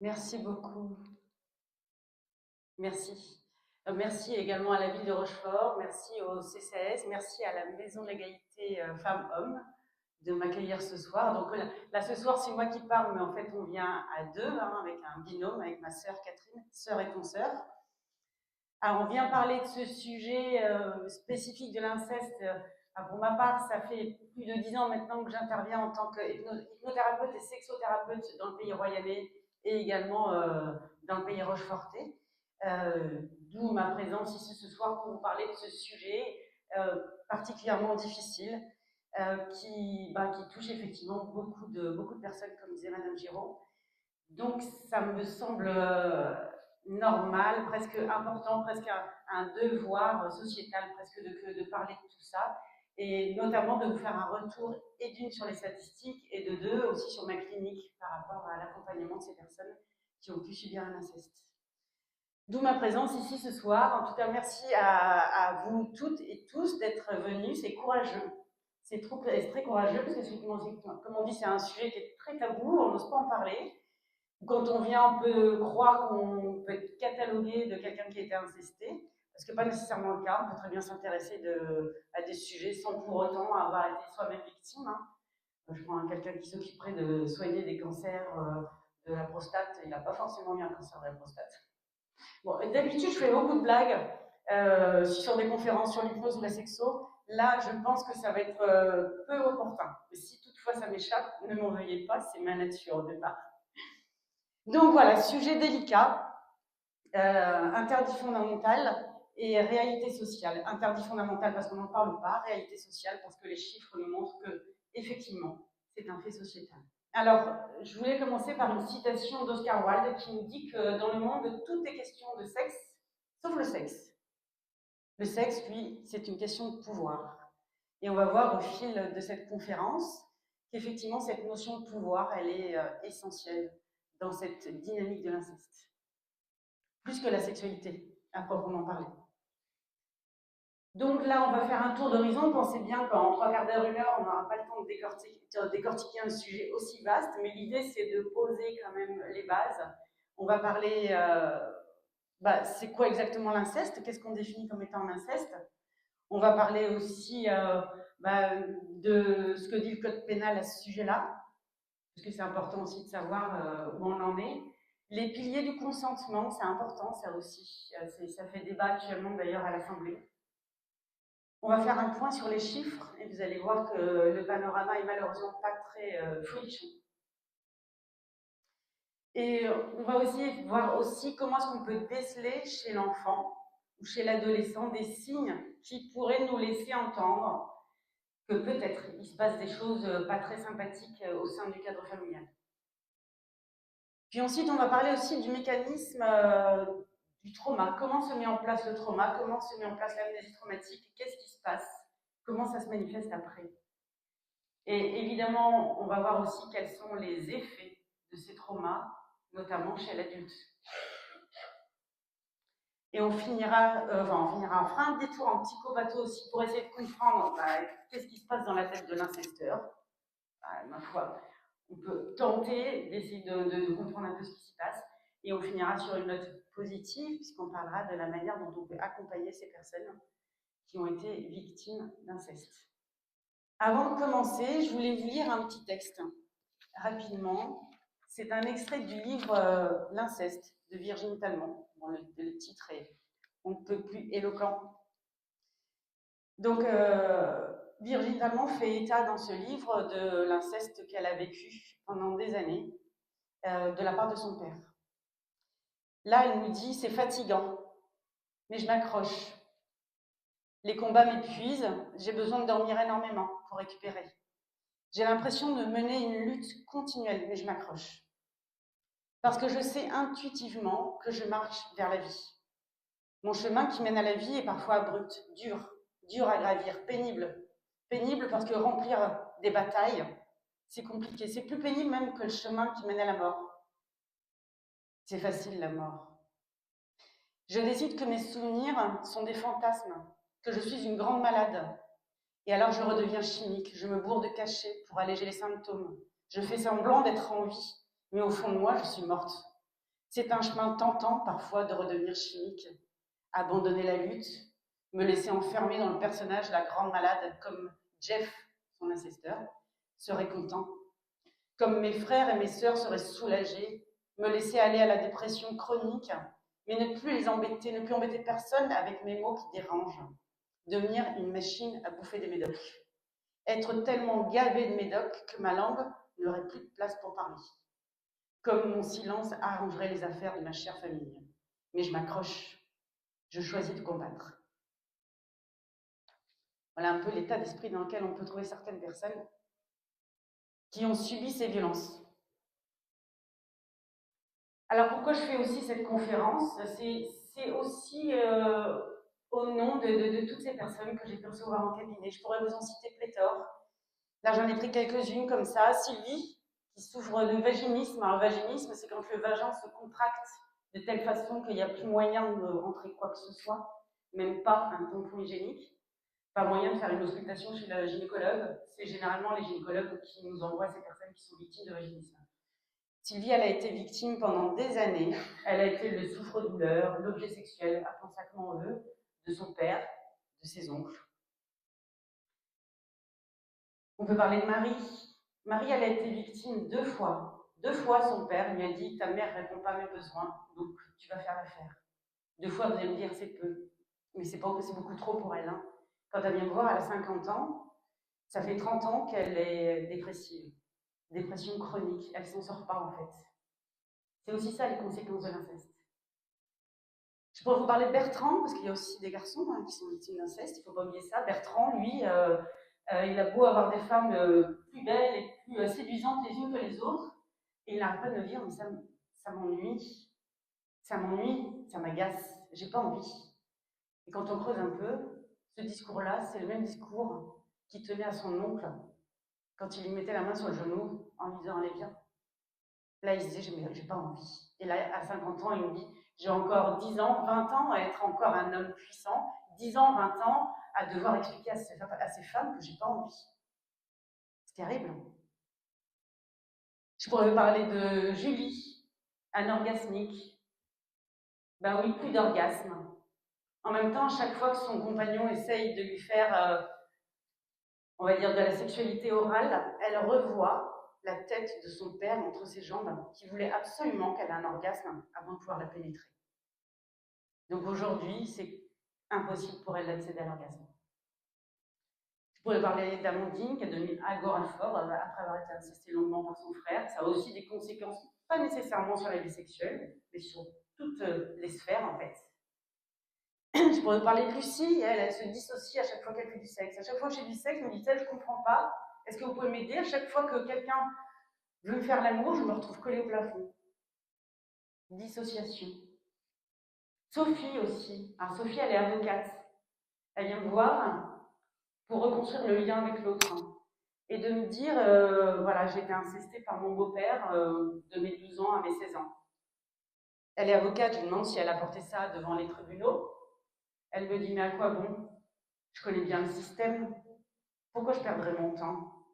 Merci beaucoup. Merci. Merci également à la ville de Rochefort, merci au CCAS, merci à la Maison de l'égalité femmes-hommes de m'accueillir ce soir. Donc là, ce soir, c'est moi qui parle, mais en fait, on vient à deux, hein, avec un binôme, avec ma sœur Catherine, sœur et consoeur. Alors, on vient parler de ce sujet spécifique de l'inceste. Pour ma part, ça fait plus de 10 ans maintenant que j'interviens en tant qu'hypnothérapeute et sexothérapeute dans le pays royalais et également dans le pays rochefortais. D'où ma présence ici ce soir pour vous parler de ce sujet particulièrement difficile qui touche effectivement beaucoup de personnes, comme disait Madame Giraud. Donc, ça me semble normal, presque important, presque un devoir sociétal, presque de parler de tout ça, et notamment de vous faire un retour, et d'une sur les statistiques, et de deux aussi sur ma clinique par rapport à l'accompagnement de ces personnes qui ont pu subir un inceste. D'où ma présence ici ce soir. En tout cas, merci à vous toutes et tous d'être venus. C'est courageux. C'est très courageux parce que, comme on dit, c'est un sujet qui est très tabou, on n'ose pas en parler. Quand on vient, on peut croire qu'on peut être catalogué de quelqu'un qui a été incesté, parce que pas nécessairement le cas. On peut très bien s'intéresser à des sujets sans pour autant avoir été soi-même victime. Hein. Je prends quelqu'un qui s'occuperait de soigner des cancers de la prostate, il n'a pas forcément eu un cancer de la prostate. Bon, d'habitude, je fais beaucoup de blagues sur des conférences sur l'hypnose ou la sexo. Là, je pense que ça va être peu opportun. Mais si toutefois ça m'échappe, ne m'en veuillez pas, c'est ma nature au départ. Donc voilà, sujet délicat, interdit fondamental et réalité sociale. Interdit fondamental parce qu'on n'en parle pas, réalité sociale parce que les chiffres nous montrent que, effectivement, c'est un fait sociétal. Alors, je voulais commencer par une citation d'Oscar Wilde qui nous dit que dans le monde, tout est question de sexe, sauf le sexe. Le sexe, lui, c'est une question de pouvoir. Et on va voir au fil de cette conférence qu'effectivement, cette notion de pouvoir, elle est essentielle dans cette dynamique de l'inceste. Plus que la sexualité, à proprement parler. Donc là, on va faire un tour d'horizon. Pensez bien qu'en 3 quarts d'heure, 1 heure, on n'aura pas le temps de décortiquer un sujet aussi vaste, mais l'idée, c'est de poser quand même les bases. On va parler, c'est quoi exactement l'inceste? Qu'est-ce qu'on définit comme étant un inceste? On va parler aussi de ce que dit le code pénal à ce sujet-là, parce que c'est important aussi de savoir où on en est. Les piliers du consentement, c'est important, ça aussi. Ça fait débat actuellement d'ailleurs à l'Assemblée. On va faire un point sur les chiffres et vous allez voir que le panorama est malheureusement pas très folichon. Et on va aussi voir comment est-ce qu'on peut déceler chez l'enfant ou chez l'adolescent des signes qui pourraient nous laisser entendre que peut-être il se passe des choses pas très sympathiques au sein du cadre familial. Puis ensuite, on va parler aussi du mécanisme du trauma. Comment se met en place le trauma? Comment se met en place l'amnésie traumatique? Qu'est-ce qui se passe? Comment ça se manifeste après? Et évidemment, on va voir aussi quels sont les effets de ces traumas, notamment chez l'adulte. Et on fera un détour en psychopathie aussi pour essayer de comprendre qu'est-ce qui se passe dans la tête de l'incesteur. Ma foi, on peut tenter d'essayer de comprendre un peu ce qui s'y passe. Et on finira sur une note positive, puisqu'on parlera de la manière dont on peut accompagner ces personnes qui ont été victimes d'inceste. Avant de commencer, je voulais vous lire un petit texte, rapidement. C'est un extrait du livre L'inceste de Virginie Talmont. Bon, le titre est on ne peut plus éloquent. Donc, Virginie Talmont fait état dans ce livre de l'inceste qu'elle a vécu pendant des années de la part de son père. Là, elle nous dit, c'est fatigant, mais je m'accroche. Les combats m'épuisent, j'ai besoin de dormir énormément pour récupérer. J'ai l'impression de mener une lutte continuelle, mais je m'accroche. Parce que je sais intuitivement que je marche vers la vie. Mon chemin qui mène à la vie est parfois abrupt, dur à gravir, pénible. Pénible parce que remplir des batailles, c'est compliqué. C'est plus pénible même que le chemin qui mène à la mort. C'est facile, la mort. Je décide que mes souvenirs sont des fantasmes, que je suis une grande malade. Et alors je redeviens chimique, je me bourre de cachets pour alléger les symptômes. Je fais semblant d'être en vie, mais au fond de moi, je suis morte. C'est un chemin tentant parfois de redevenir chimique, abandonner la lutte, me laisser enfermer dans le personnage la grande malade comme Jeff, son incesteur, serait content, comme mes frères et mes sœurs seraient soulagés, me laisser aller à la dépression chronique, mais ne plus les embêter, ne plus embêter personne avec mes mots qui dérangent, devenir une machine à bouffer des médocs, être tellement gavé de médocs que ma langue n'aurait plus de place pour parler. Comme mon silence arrangerait les affaires de ma chère famille. Mais je m'accroche, je choisis de combattre. Voilà un peu l'état d'esprit dans lequel on peut trouver certaines personnes qui ont subi ces violences. Alors pourquoi je fais aussi cette conférence? C'est aussi au nom de toutes ces personnes que j'ai pu recevoir en cabinet. Je pourrais vous en citer pléthore. Là, j'en ai pris quelques-unes comme ça. Sylvie, qui souffre de vaginisme. Alors, le vaginisme, c'est quand le vagin se contracte de telle façon qu'il n'y a plus moyen de rentrer quoi que ce soit, même pas un tampon hygiénique. Pas moyen de faire une auscultation chez le gynécologue. C'est généralement les gynécologues qui nous envoient ces personnes qui sont victimes de vaginisme. Sylvie, elle a été victime pendant des années. Elle a été le souffre-douleur, l'objet sexuel, appelons ça comme on veut, de son père, de ses oncles. On peut parler de Marie. Marie, elle a été victime 2 fois. 2 fois, son père lui a dit « Ta mère ne répond pas à mes besoins, donc tu vas faire l'affaire. » 2 fois, vous allez me dire, c'est peu. Mais c'est beaucoup trop pour elle. Hein. Quand elle vient me voir, elle a 50 ans. Ça fait 30 ans qu'elle est dépressive. Dépression chronique. Elle ne s'en sort pas, en fait. C'est aussi ça, les conséquences de l'inceste. Je pourrais vous parler de Bertrand, parce qu'il y a aussi des garçons qui sont victimes d'inceste. Il ne faut pas oublier ça. Bertrand, lui, il a beau avoir des femmes plus belles et plus séduisantes les unes que les autres, et il n'arrête pas de me dire, mais ça m'ennuie, ça m'agace, j'ai pas envie. Et quand on creuse un peu, ce discours-là, c'est le même discours qu'il tenait à son oncle quand il lui mettait la main sur le genou en lui disant « Allez, viens ». Là, il se disait « j'ai pas envie ». Et là, à 50 ans, il me dit « J'ai encore 10 ans, 20 ans à être encore un homme puissant, 10 ans, 20 ans à devoir expliquer à ces femmes que j'ai pas envie ». C'est terrible. Je pourrais vous parler de Julie, anorgasmique. Ben oui, plus d'orgasme. En même temps, à chaque fois que son compagnon essaye de lui faire, on va dire, de la sexualité orale, elle revoit la tête de son père entre ses jambes, qui voulait absolument qu'elle ait un orgasme avant de pouvoir la pénétrer. Donc aujourd'hui, c'est impossible pour elle d'accéder à l'orgasme. Je pourrais parler d'Amandine, qui est devenue agoraphore après avoir été incestée longuement par son frère. Ça a aussi des conséquences, pas nécessairement sur la vie sexuelle, mais sur toutes les sphères, en fait. Je pourrais vous parler de Lucie, elle se dissocie à chaque fois qu'elle fait du sexe. À chaque fois que j'ai du sexe, me dit-elle, je ne comprends pas. Est-ce que vous pouvez m'aider? À chaque fois que quelqu'un veut me faire l'amour, je me retrouve collée au plafond. Dissociation. Sophie aussi. Alors Sophie, elle est avocate. Elle vient me voir pour reconstruire le lien avec l'autre. Et de me dire, voilà, j'ai été incestée par mon beau-père de mes 12 ans à mes 16 ans. Elle est avocate, je lui demande si elle a porté ça devant les tribunaux. Elle me dit, mais à quoi bon? Je connais bien le système. Pourquoi je perdrais mon temps?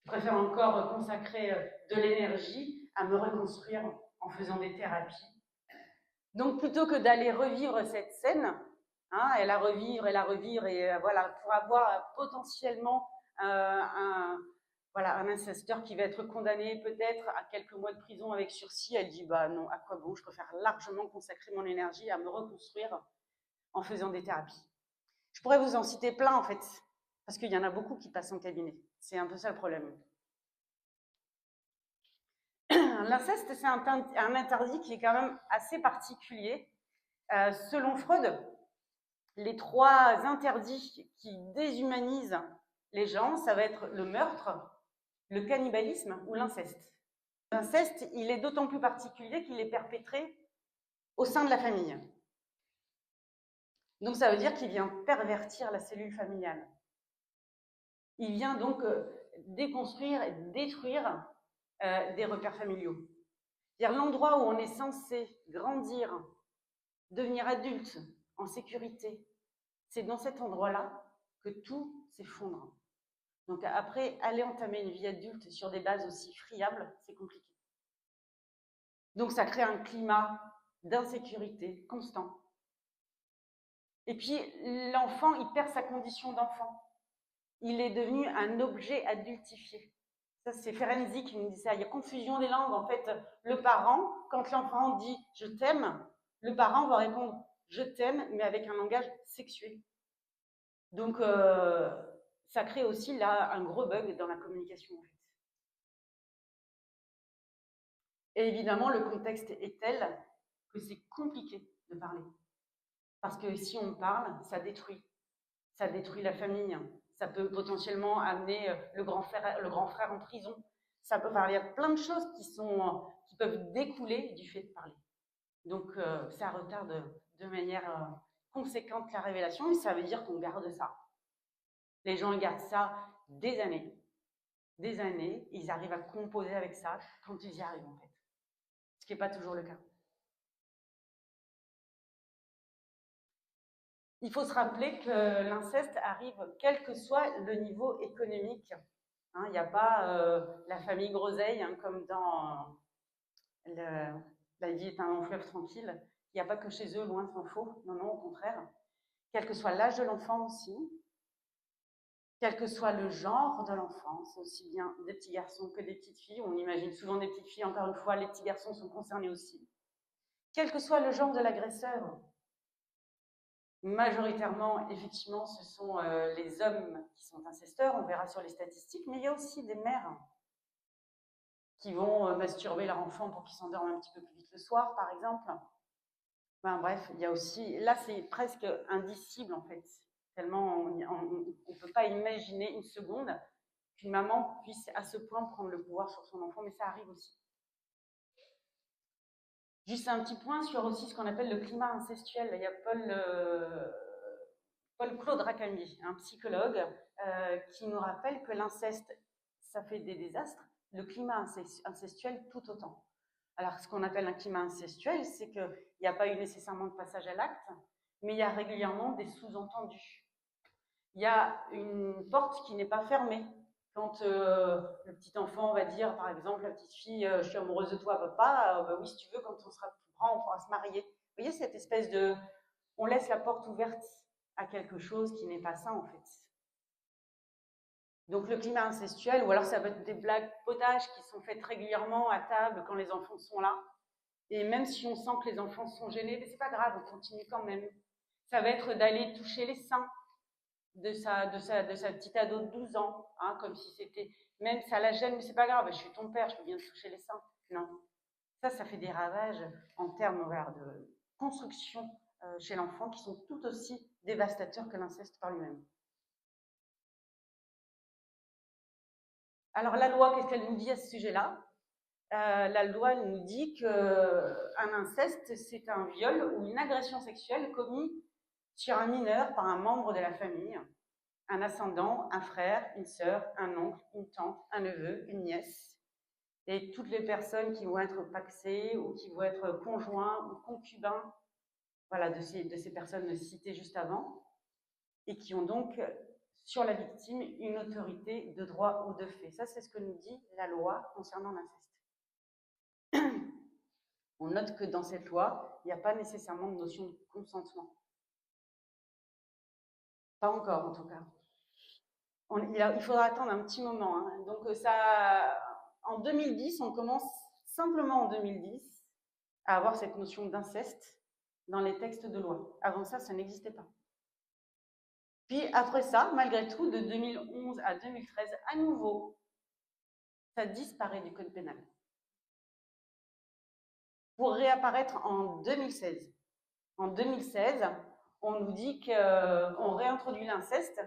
Je préfère encore consacrer de l'énergie à me reconstruire en faisant des thérapies. Donc plutôt que d'aller revivre cette scène, hein, et la revivre, et voilà, pour avoir potentiellement un incesteur qui va être condamné peut-être à quelques mois de prison avec sursis, elle dit bah non, à quoi bon, je préfère largement consacrer mon énergie à me reconstruire en faisant des thérapies. Je pourrais vous en citer plein en fait, parce qu'il y en a beaucoup qui passent en cabinet. C'est un peu ça le problème. L'inceste, c'est un interdit qui est quand même assez particulier. Selon Freud, les 3 interdits qui déshumanisent les gens, ça va être le meurtre, le cannibalisme ou l'inceste. L'inceste, il est d'autant plus particulier qu'il est perpétré au sein de la famille. Donc ça veut dire qu'il vient pervertir la cellule familiale. Il vient donc déconstruire et détruire des repères familiaux. C'est-à-dire l'endroit où on est censé grandir, devenir adulte, en sécurité, c'est dans cet endroit-là que tout s'effondre. Donc après, aller entamer une vie adulte sur des bases aussi friables, c'est compliqué. Donc ça crée un climat d'insécurité constant. Et puis l'enfant, il perd sa condition d'enfant. Il est devenu un objet adultifié. Ça, c'est Ferenczi qui nous dit ça. Il y a confusion des langues. En fait, le parent, quand l'enfant dit « je t'aime », le parent va répondre « je t'aime », mais avec un langage sexué. Donc, ça crée aussi là un gros bug dans la communication. En fait. Et évidemment, le contexte est tel que c'est compliqué de parler. Parce que si on parle, ça détruit. Ça détruit la famille. Ça peut potentiellement amener le grand frère en prison. Ça peut parler. Il y a plein de choses qui peuvent découler du fait de parler. Donc, ça retarde de manière conséquente la révélation, mais ça veut dire qu'on garde ça. Les gens gardent ça des années. Des années, ils arrivent à composer avec ça quand ils y arrivent, en fait. Ce qui n'est pas toujours le cas. Il faut se rappeler que l'inceste arrive quel que soit le niveau économique. Il n'y a pas la famille Groseille, comme dans La vie est un long fleuve tranquille. Il n'y a pas que chez eux, loin s'en faut. Non, non, au contraire. Quel que soit l'âge de l'enfant aussi, quel que soit le genre de l'enfant, c'est aussi bien des petits garçons que des petites filles. On imagine souvent des petites filles, encore une fois, les petits garçons sont concernés aussi. Quel que soit le genre de l'agresseur, majoritairement, effectivement, ce sont les hommes qui sont incesteurs, on verra sur les statistiques, mais il y a aussi des mères qui vont masturber leur enfant pour qu'il s'endorme un petit peu plus vite le soir, par exemple. Ben, bref, il y a aussi... Là, c'est presque indicible, en fait. Tellement on ne peut pas imaginer une seconde qu'une maman puisse à ce point prendre le pouvoir sur son enfant, mais ça arrive aussi. Juste un petit point sur aussi ce qu'on appelle le climat incestuel. Il y a Paul-Claude Racamier, un psychologue, qui nous rappelle que l'inceste, ça fait des désastres, le climat incestuel tout autant. Alors, ce qu'on appelle un climat incestuel, c'est qu'il n'y a pas eu nécessairement de passage à l'acte, mais il y a régulièrement des sous-entendus. Il y a une porte qui n'est pas fermée. Quand le petit enfant va dire, par exemple, la petite fille, je suis amoureuse de toi, papa, bah oui, si tu veux, quand on sera plus grand, on pourra se marier. Vous voyez cette espèce de... On laisse la porte ouverte à quelque chose qui n'est pas ça, en fait. Donc le climat incestuel, ou alors ça va être des blagues potages qui sont faites régulièrement à table quand les enfants sont là. Et même si on sent que les enfants sont gênés, mais c'est pas grave, on continue quand même. Ça va être d'aller toucher les seins de sa petite ado de 12 ans, comme si c'était, même ça la gêne, mais c'est pas grave, je suis ton père, je peux bien te toucher les seins. Non. Ça fait des ravages en termes de construction chez l'enfant qui sont tout aussi dévastateurs que l'inceste par lui-même. Alors la loi, qu'est-ce qu'elle nous dit à ce sujet-là? La loi nous dit qu'un inceste, c'est un viol ou une agression sexuelle commis sur un mineur par un membre de la famille, un ascendant, un frère, une sœur, un oncle, une tante, un neveu, une nièce, et toutes les personnes qui vont être pacsées ou qui vont être conjoints ou concubins, voilà, de ces personnes citées juste avant, et qui ont donc sur la victime une autorité de droit ou de fait. Ça, c'est ce que nous dit la loi concernant l'inceste. On note que dans cette loi, il n'y a pas nécessairement de notion de consentement. Pas encore, en tout cas. Il faudra attendre un petit moment. Donc, en 2010, on commence simplement en 2010 à avoir cette notion d'inceste dans les textes de loi. Avant ça n'existait pas. Puis après ça, malgré tout, de 2011 à 2013, à nouveau, ça disparaît du code pénal. Pour réapparaître en 2016. En 2016, on nous dit qu'on réintroduit l'inceste,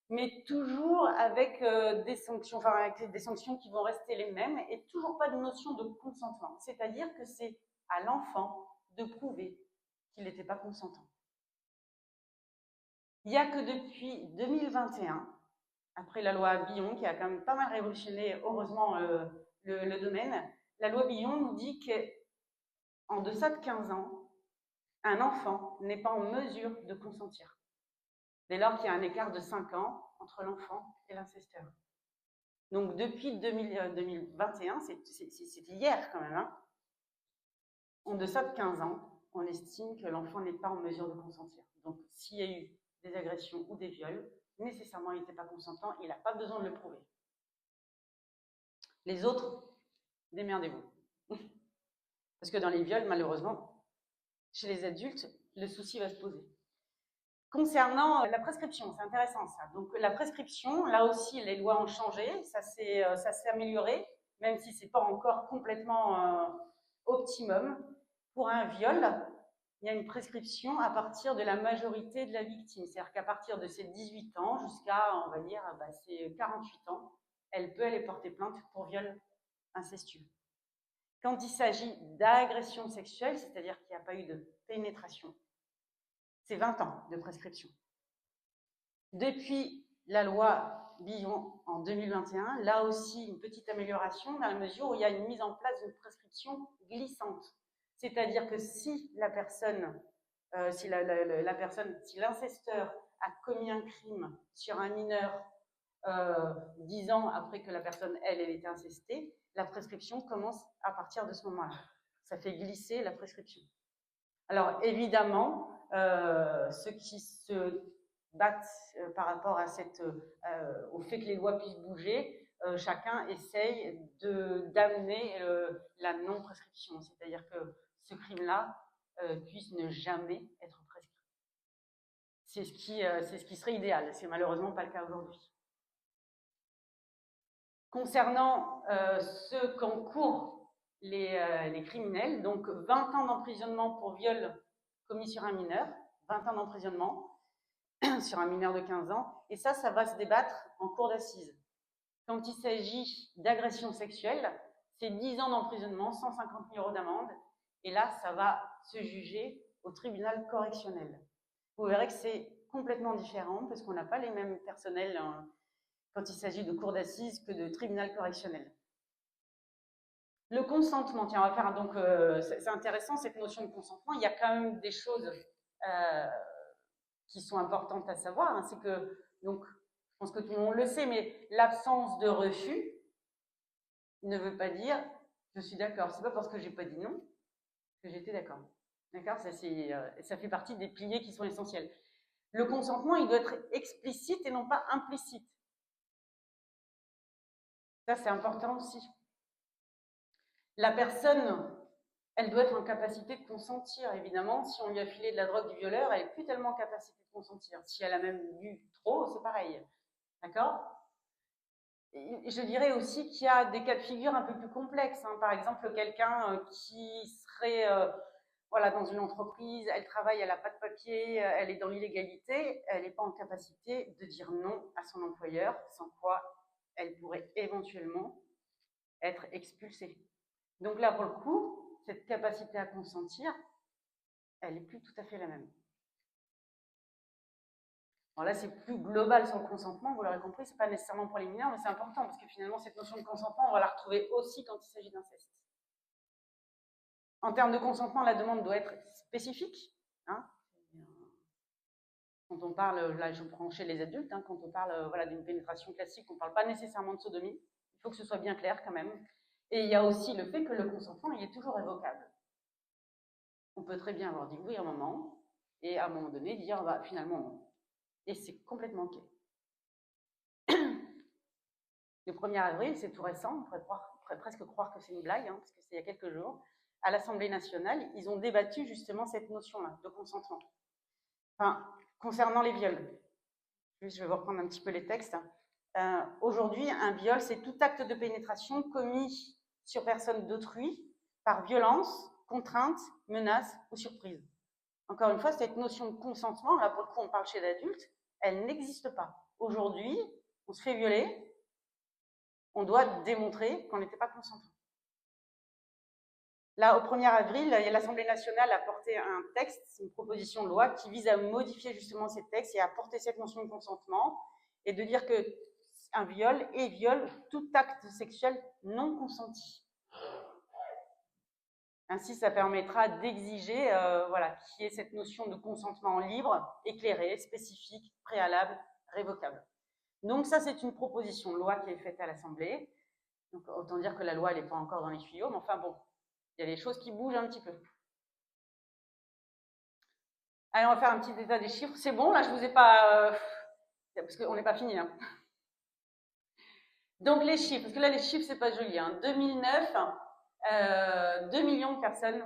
mais toujours avec des sanctions, avec des sanctions qui vont rester les mêmes et toujours pas de notion de consentement. C'est-à-dire que c'est à l'enfant de prouver qu'il n'était pas consentant. Il n'y a que depuis 2021, après la loi Billon, qui a quand même pas mal révolutionné, heureusement, le domaine, la loi Billon nous dit qu'en deçà de 15 ans, un enfant n'est pas en mesure de consentir, dès lors qu'il y a un écart de 5 ans entre l'enfant et l'incesteur. Donc depuis 2021, c'est hier quand même, en deçà de 15 ans, on estime que l'enfant n'est pas en mesure de consentir. Donc, s'il y a eu des agressions ou des viols, nécessairement il n'était pas consentant, il n'a pas besoin de le prouver. Les autres, démerdez-vous. Parce que dans les viols, malheureusement, chez les adultes, le souci va se poser. Concernant la prescription, c'est intéressant ça. Donc la prescription, là aussi, les lois ont changé, ça s'est amélioré, même si ce n'est pas encore complètement optimum. Pour un viol, il y a une prescription à partir de la majorité de la victime. C'est-à-dire qu'à partir de ses 18 ans jusqu'à, on va dire, ses 48 ans, elle peut aller porter plainte pour viol incestueux. Quand il s'agit d'agression sexuelle, c'est-à-dire qu'il n'y a pas eu de pénétration, c'est 20 ans de prescription. Depuis la loi Billon en 2021, là aussi une petite amélioration dans la mesure où il y a une mise en place d'une prescription glissante. C'est-à-dire que si la personne, si l'incesteur a commis un crime sur un mineur 10 ans après que la personne, elle était incestée, la prescription commence à partir de ce moment-là. Ça fait glisser la prescription. Alors évidemment, ceux qui se battent par rapport à au fait que les lois puissent bouger, chacun essaye d'amener la non-prescription, c'est-à-dire que ce crime-là puisse ne jamais être prescrit. C'est ce qui serait idéal, c'est malheureusement pas le cas aujourd'hui. Concernant ceux qu'encourent les criminels, donc 20 ans d'emprisonnement pour viol commis sur un mineur, 20 ans d'emprisonnement sur un mineur de 15 ans, et ça va se débattre en cour d'assises. Quand il s'agit d'agression sexuelle, c'est 10 ans d'emprisonnement, 150 000 € d'amende, et là, ça va se juger au tribunal correctionnel. Vous verrez que c'est complètement différent, parce qu'on n'a pas les mêmes personnels quand il s'agit de cour d'assises que de tribunal correctionnel. Le consentement, tiens, on va faire donc, c'est intéressant cette notion de consentement, il y a quand même des choses qui sont importantes à savoir, hein, c'est que, donc, je pense que tout le monde le sait, mais l'absence de refus ne veut pas dire je suis d'accord. C'est pas parce que j'ai pas dit non que j'étais d'accord. D'accord, ça fait partie des piliers qui sont essentiels. Le consentement, il doit être explicite et non pas implicite. Ça, c'est important aussi. La personne, elle doit être en capacité de consentir, évidemment. Si on lui a filé de la drogue du violeur, elle n'est plus tellement en capacité de consentir. Si elle a même bu trop, c'est pareil. D'accord? Je dirais aussi qu'il y a des cas de figure un peu plus complexes. Hein. Par exemple, quelqu'un qui serait voilà, dans une entreprise, elle travaille, elle n'a pas de papier, elle est dans l'illégalité, elle n'est pas en capacité de dire non à son employeur, sans quoi elle pourrait éventuellement être expulsée. Donc là, pour le coup, cette capacité à consentir, elle n'est plus tout à fait la même. Alors là, c'est plus global sur le consentement, vous l'aurez compris, c'est pas nécessairement pour les mineurs, mais c'est important, parce que finalement, cette notion de consentement, on va la retrouver aussi quand il s'agit d'inceste. En termes de consentement, la demande doit être spécifique. Hein. Quand on parle, là je prends chez les adultes, hein, quand on parle voilà, d'une pénétration classique, on ne parle pas nécessairement de sodomie. Il faut que ce soit bien clair quand même. Et il y a aussi le fait que le consentement, il est toujours révocable. On peut très bien avoir dit oui à un moment, et à un moment donné dire bah, finalement non. Et c'est complètement OK. Le 1er avril, c'est tout récent, on pourrait presque croire que c'est une blague, hein, parce que c'est il y a quelques jours. À l'Assemblée nationale, ils ont débattu justement cette notion-là de consentement. Enfin, concernant les viols. Je vais vous reprendre un petit peu les textes. Aujourd'hui, un viol, c'est tout acte de pénétration commis sur personne d'autrui par violence, contrainte, menace ou surprise. Encore une fois, cette notion de consentement, là pour le coup on parle chez l'adulte, elle n'existe pas. Aujourd'hui, on se fait violer, on doit démontrer qu'on n'était pas consentant. Là, au 1er avril, l'Assemblée nationale a porté un texte, une proposition de loi qui vise à modifier justement ces textes et à porter cette notion de consentement et de dire qu'un viol est viol tout acte sexuel non consenti. Ainsi, ça permettra d'exiger voilà, qu'il y ait cette notion de consentement libre, éclairé, spécifique, préalable, révocable. Donc ça, c'est une proposition de loi qui est faite à l'Assemblée. Donc autant dire que la loi, elle n'est pas encore dans les tuyaux, mais enfin bon, il y a des choses qui bougent un petit peu. Allez, on va faire un petit état des chiffres. C'est bon, là, je vous ai pas... parce qu'on n'est pas fini. Hein. Donc, les chiffres, parce que là, les chiffres, c'est pas joli. Hein. 2009, 2 millions de personnes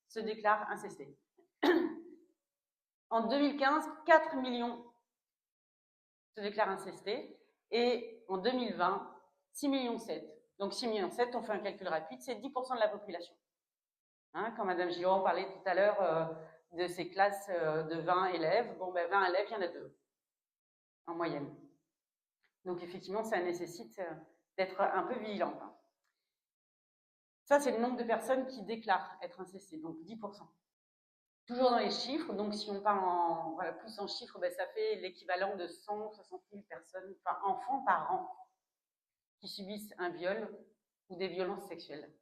se déclarent incestées. En 2015, 4 millions se déclarent incestés. Et en 2020, 6 millions 7. Donc 6 millions 7, on fait un calcul rapide, c'est 10% de la population. Hein, quand Madame Giraud parlait tout à l'heure de ces classes de 20 élèves, bon ben 20 élèves, il y en a 2 en moyenne. Donc effectivement, ça nécessite d'être un peu vigilante. Hein. Ça, c'est le nombre de personnes qui déclarent être incestées, donc 10%. Toujours dans les chiffres, donc si on parle en, voilà, plus en chiffres, ben, ça fait l'équivalent de 160 000 personnes, enfin enfants par an, qui subissent un viol ou des violences sexuelles.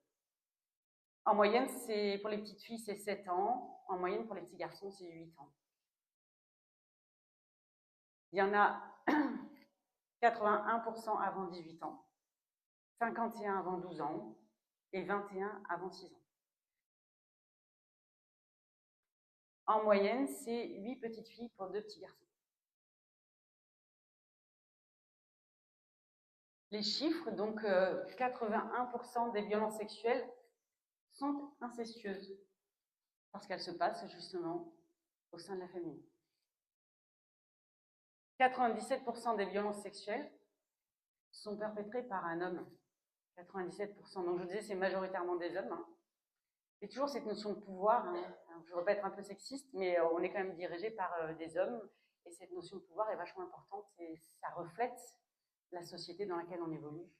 En moyenne, c'est pour les petites filles, c'est 7 ans. En moyenne, pour les petits garçons, c'est 8 ans. Il y en a 81% avant 18 ans, 51 avant 12 ans et 21 avant 6 ans. En moyenne, c'est 8 petites filles pour 2 petits garçons. Les chiffres, donc 81% des violences sexuelles sont incestueuses parce qu'elles se passent justement au sein de la famille. 97% des violences sexuelles sont perpétrées par un homme. 97%. Donc je vous disais, c'est majoritairement des hommes. Hein. Et toujours cette notion de pouvoir, hein. Je ne veux pas être un peu sexiste, mais on est quand même dirigé par des hommes. Et cette notion de pouvoir est vachement importante et ça reflète la société dans laquelle on évolue.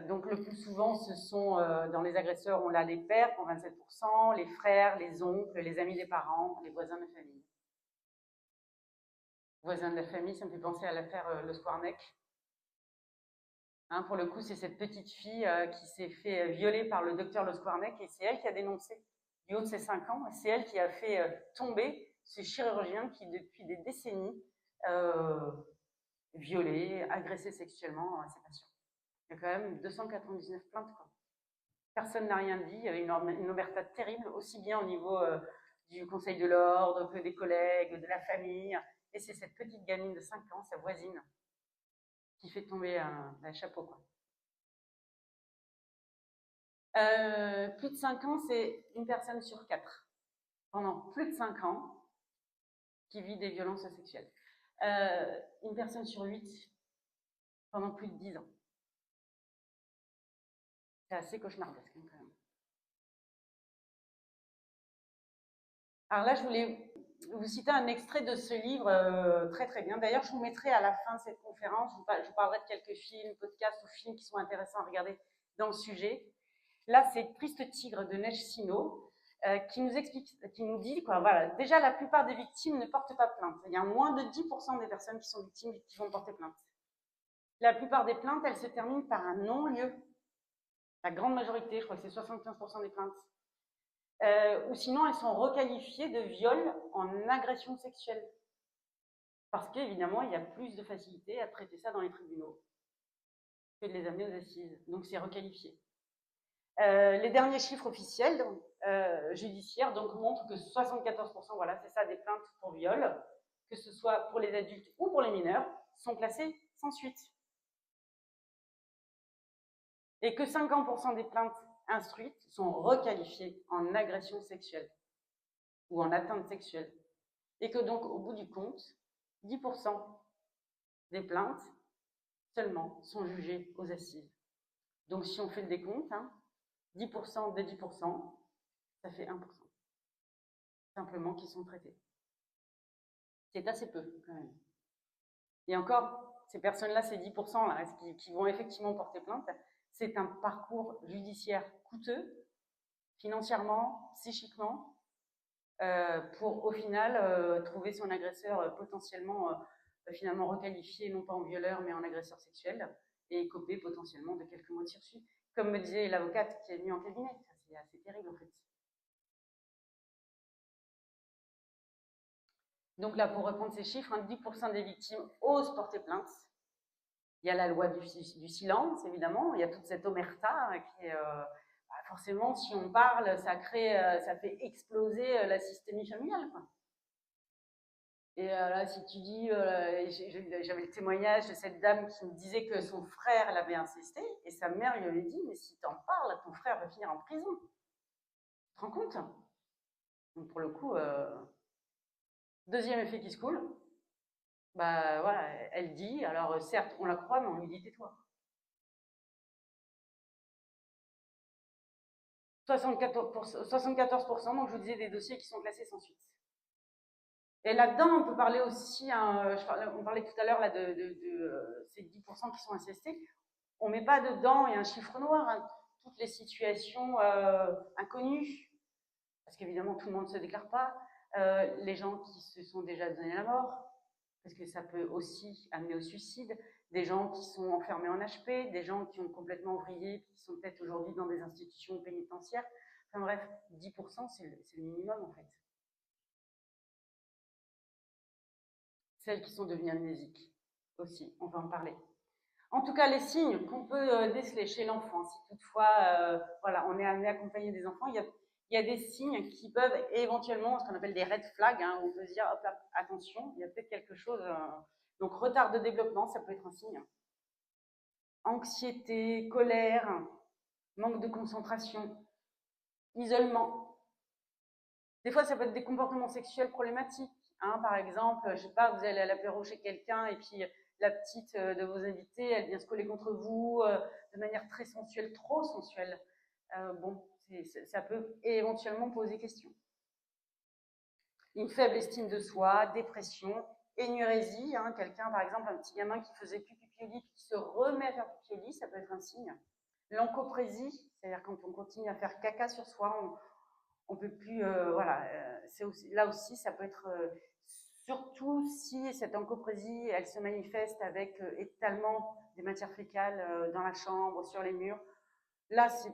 Donc le plus souvent, ce sont dans les agresseurs, on a les pères pour 27%, les frères, les oncles, les amis des parents, les voisins de famille. Voisins de la famille, ça me fait penser à l'affaire Le Squarneck. Hein, pour le coup, c'est cette petite fille qui s'est fait violer par le docteur Le Squarneck et c'est elle qui a dénoncé du haut de ses 5 ans. C'est elle qui a fait tomber ce chirurgien qui, depuis des décennies, violait, agressait sexuellement ses patients. Il y a quand même 299 plaintes. Quoi. Personne n'a rien dit. Il y avait une omerta terrible, aussi bien au niveau du Conseil de l'ordre que des collègues, de la famille. Et c'est cette petite gamine de 5 ans, sa voisine, qui fait tomber un chapeau. Quoi. Plus de 5 ans, c'est une personne sur 4. Pendant plus de 5 ans, qui vit des violences sexuelles. Une personne sur 8 pendant plus de 10 ans. C'est assez cauchemardesque quand même. Alors là, je voulais vous citer un extrait de ce livre très très bien. D'ailleurs, je vous mettrai à la fin de cette conférence, je vous parlerai de quelques films, podcasts ou films qui sont intéressants à regarder dans le sujet. Là, c'est Triste Tigre de Neige Sino qui nous explique, qui nous dit quoi, voilà, déjà la plupart des victimes ne portent pas plainte. Il y a moins de 10% des personnes qui sont victimes qui vont porter plainte. La plupart des plaintes, elles se terminent par un non-lieu. La grande majorité, je crois que c'est 75% des plaintes. Ou sinon, elles sont requalifiées de viol en agression sexuelle. Parce qu'évidemment, il y a plus de facilité à traiter ça dans les tribunaux que de les amener aux assises. Donc, c'est requalifié. Les derniers chiffres officiels judiciaires donc, montrent que 74%, voilà, c'est ça, des plaintes pour viol, que ce soit pour les adultes ou pour les mineurs, sont classées sans suite. Et que 50% des plaintes instruites sont requalifiées en agression sexuelle ou en atteinte sexuelle. Et que donc, au bout du compte, 10% des plaintes seulement sont jugées aux assises. Donc, si on fait le décompte, 10% des 10%, ça fait 1%. Simplement qui sont traités. C'est assez peu, quand même. Et encore, ces personnes-là, ces 10% là, qui vont effectivement porter plainte, c'est un parcours judiciaire coûteux, financièrement, psychiquement, pour au final trouver son agresseur potentiellement finalement requalifié, non pas en violeur, mais en agresseur sexuel, et écoper potentiellement de quelques mois de sursis. Comme me disait l'avocate qui est venue en cabinet, c'est assez terrible en fait. Donc là, pour reprendre ces chiffres, 10% des victimes osent porter plainte. Il y a la loi du silence, évidemment. Il y a toute cette omerta qui est forcément, si on parle, ça fait exploser la systémie familiale, quoi. Et là, si tu dis, j'avais le témoignage de cette dame qui me disait que son frère l'avait incesté, et sa mère lui avait dit, mais si t'en parles, ton frère va finir en prison. Tu te rends compte? Donc pour le coup, deuxième effet qui se coule, bah voilà, elle dit, alors certes, on la croit, mais on lui dit tais-toi. 74%, donc je vous disais des dossiers qui sont classés sans suite. Et là-dedans, on peut parler aussi, on parlait tout à l'heure là de ces 10% qui sont incestés. On ne met pas dedans, il y a un chiffre noir, hein, toutes les situations inconnues, parce qu'évidemment tout le monde ne se déclare pas, les gens qui se sont déjà donné la mort, parce que ça peut aussi amener au suicide, des gens qui sont enfermés en HP, des gens qui ont complètement vrillé, qui sont peut-être aujourd'hui dans des institutions pénitentiaires. Enfin bref, 10%, c'est le minimum en fait. Celles qui sont devenues amnésiques aussi, on va en parler. En tout cas, les signes qu'on peut déceler chez l'enfant, si toutefois voilà, on est amené à accompagner des enfants, il y a des signes qui peuvent éventuellement, ce qu'on appelle des red flags, hein, où on peut se dire, hop là, attention, il y a peut-être quelque chose. Donc, retard de développement, ça peut être un signe. Anxiété, colère, manque de concentration, isolement. Des fois, ça peut être des comportements sexuels problématiques. Hein, par exemple, je sais pas, vous allez à l'apéro chez quelqu'un et puis la petite de vos invités, elle vient se coller contre vous de manière très sensuelle, trop sensuelle. Bon, ça peut éventuellement poser question. Une faible estime de soi, dépression, énurésie, hein, quelqu'un, par exemple, un petit gamin qui faisait pipi-pioli, qui se remet à faire pipi-pioli, ça peut être un signe. L'encoprésie, c'est-à-dire quand on continue à faire caca sur soi, on peut plus, voilà, là aussi, ça peut être, surtout si cette encoprésie, elle se manifeste avec étalement des matières fécales dans la chambre, sur les murs. Là, je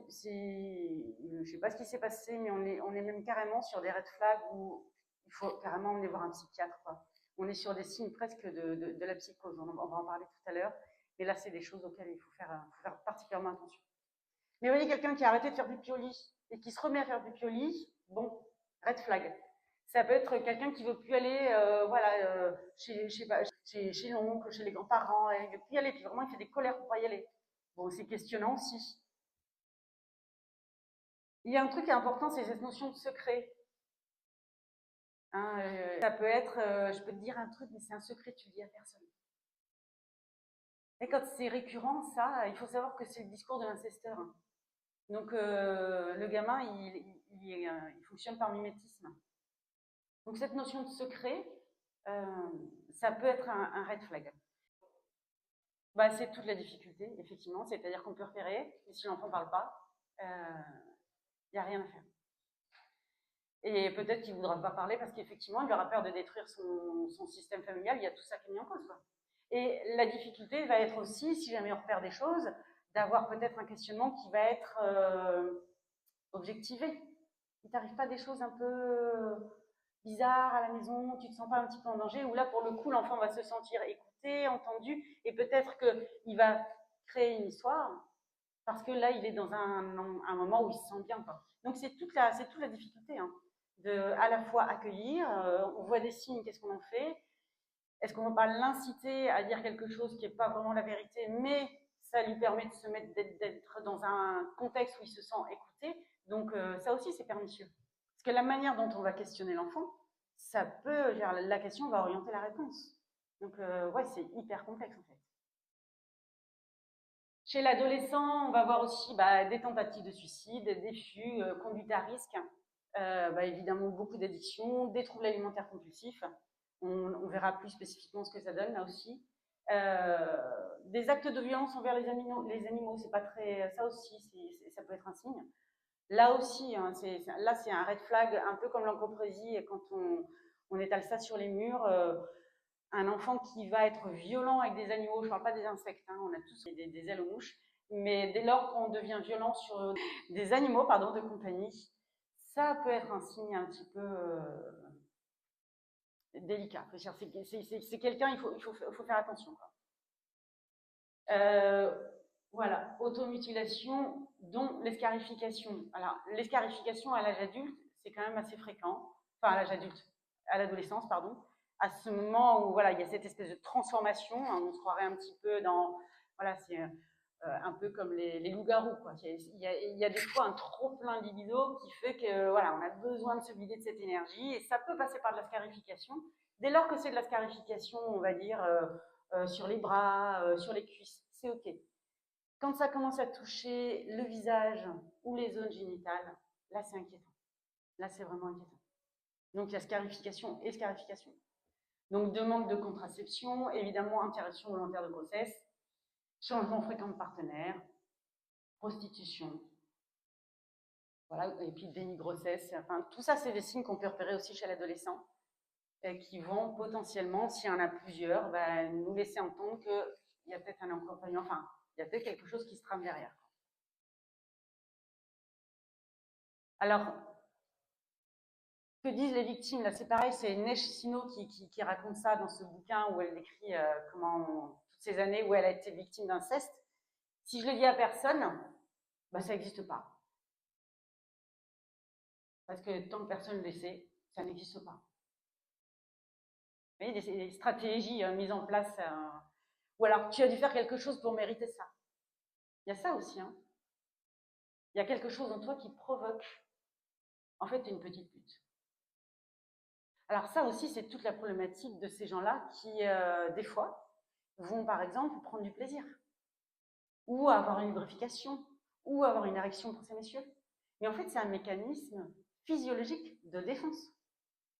ne sais pas ce qui s'est passé, mais on est même carrément sur des red flags où il faut carrément aller voir un psychiatre, quoi. On est sur des signes presque de la psychose, on va en parler tout à l'heure, mais là, c'est des choses auxquelles il faut faire particulièrement attention. Mais vous voyez, quelqu'un qui a arrêté de faire du pioli et qui se remet à faire du pioli, bon, red flag. Ça peut être quelqu'un qui veut plus aller, voilà, chez l'oncle, chez les grands-parents, il veut plus y aller, puis vraiment il fait des colères pour pas y aller. Bon, c'est questionnant aussi. Il y a un truc qui est important, c'est cette notion de secret. Hein, ça peut être, je peux te dire un truc, mais c'est un secret, tu le dis à personne. Et quand c'est récurrent, ça, il faut savoir que c'est le discours de l'incesteur. Donc le gamin, il fonctionne par mimétisme. Donc cette notion de secret, ça peut être un red flag. Bah, c'est toute la difficulté, effectivement. C'est-à-dire qu'on peut repérer, mais si l'enfant ne parle pas, il n'y a rien à faire. Et peut-être qu'il ne voudra pas parler parce qu'effectivement, il aura peur de détruire son système familial. Il y a tout ça qui est mis en cause, quoi. Et la difficulté va être aussi, si jamais on repère des choses, d'avoir peut-être un questionnement qui va être objectivé. Il t'arrive pas des choses un peu bizarres à la maison, tu te sens pas un petit peu en danger, où là, pour le coup, l'enfant va se sentir écouté, entendu, et peut-être qu'il va créer une histoire, parce que là, il est dans un moment où il se sent bien, quoi. Donc, c'est toute la difficulté, hein, de à la fois accueillir, on voit des signes, qu'est-ce qu'on en fait? Est-ce qu'on ne va pas l'inciter à dire quelque chose qui n'est pas vraiment la vérité, mais ça lui permet de se mettre, d'être dans un contexte où il se sent écouté? Donc, ça aussi, c'est pernicieux. Parce que la manière dont on va questionner l'enfant, ça peut, genre, la question va orienter la réponse. Donc, ouais, c'est hyper complexe en fait. Chez l'adolescent, on va voir aussi des tentatives de suicide, des fus, conduite à risque, évidemment beaucoup d'addictions, des troubles alimentaires compulsifs. On verra plus spécifiquement ce que ça donne là aussi. Des actes de violence envers les animaux, c'est pas très, ça aussi, ça peut être un signe. Là aussi, hein, là c'est un red flag, un peu comme l'encoprésie, quand on étale ça sur les murs. Un enfant qui va être violent avec des animaux, je ne parle pas des insectes, hein, on a tous des ailes aux mouches, mais dès lors qu'on devient violent sur des animaux de compagnie, ça peut être un signe un petit peu délicat. C'est quelqu'un, il faut faire attention. Voilà, automutilation, dont l'escarification. Alors, l'escarification à l'âge adulte, c'est quand même assez fréquent. Enfin, à l'âge adulte, à l'adolescence, pardon. À ce moment où, voilà, il y a cette espèce de transformation, hein, on se croirait un petit peu dans, voilà, c'est un peu comme les loups-garous, quoi. Il y a des fois un trop-plein de libido qui fait que, voilà, on a besoin de se vider de cette énergie, et ça peut passer par de la scarification. Dès lors que c'est de la scarification, on va dire, sur les bras, sur les cuisses, c'est OK. Quand ça commence à toucher le visage ou les zones génitales, là c'est inquiétant. Là c'est vraiment inquiétant. Donc il y a scarification et scarification. Donc demande de contraception, évidemment interruption volontaire de grossesse, changement fréquent de partenaire, prostitution, voilà, et puis déni de grossesse. Enfin, tout ça c'est des signes qu'on peut repérer aussi chez l'adolescent et qui vont potentiellement, s'il y en a plusieurs, nous laisser entendre qu'il y a peut-être un accompagnement, enfin, il y a peut-être quelque chose qui se trame derrière. Alors, que disent les victimes? Là, c'est pareil, c'est Neige Sino qui raconte ça dans ce bouquin où elle décrit toutes ces années où elle a été victime d'inceste. Si je le dis à personne, bah, ça n'existe pas. Parce que tant que personne ne le sait, ça n'existe pas. Vous voyez, des stratégies mises en place. Ou alors, tu as dû faire quelque chose pour mériter ça. Il y a ça aussi. Hein. Il y a quelque chose en toi qui provoque, en fait, une petite pute. Alors ça aussi, c'est toute la problématique de ces gens-là qui, des fois, vont, par exemple, prendre du plaisir. Ou avoir une lubrification, ou avoir une érection pour ces messieurs. Mais en fait, c'est un mécanisme physiologique de défense.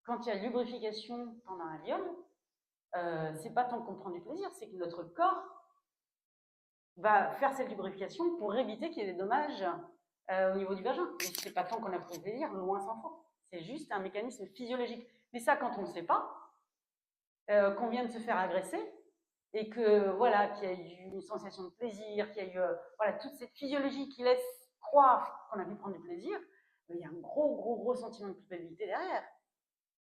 Quand il y a lubrification pendant un viol, c'est pas tant qu'on prend du plaisir, c'est que notre corps va faire cette lubrification pour éviter qu'il y ait des dommages au niveau du vagin. Mais c'est pas tant qu'on a pris du plaisir, loin s'en faut. C'est juste un mécanisme physiologique. Mais ça, quand on ne sait pas, qu'on vient de se faire agresser, et que voilà, qu'il y a eu une sensation de plaisir, qu'il y a eu voilà, toute cette physiologie qui laisse croire qu'on a pu prendre du plaisir, il y a un gros sentiment de culpabilité derrière.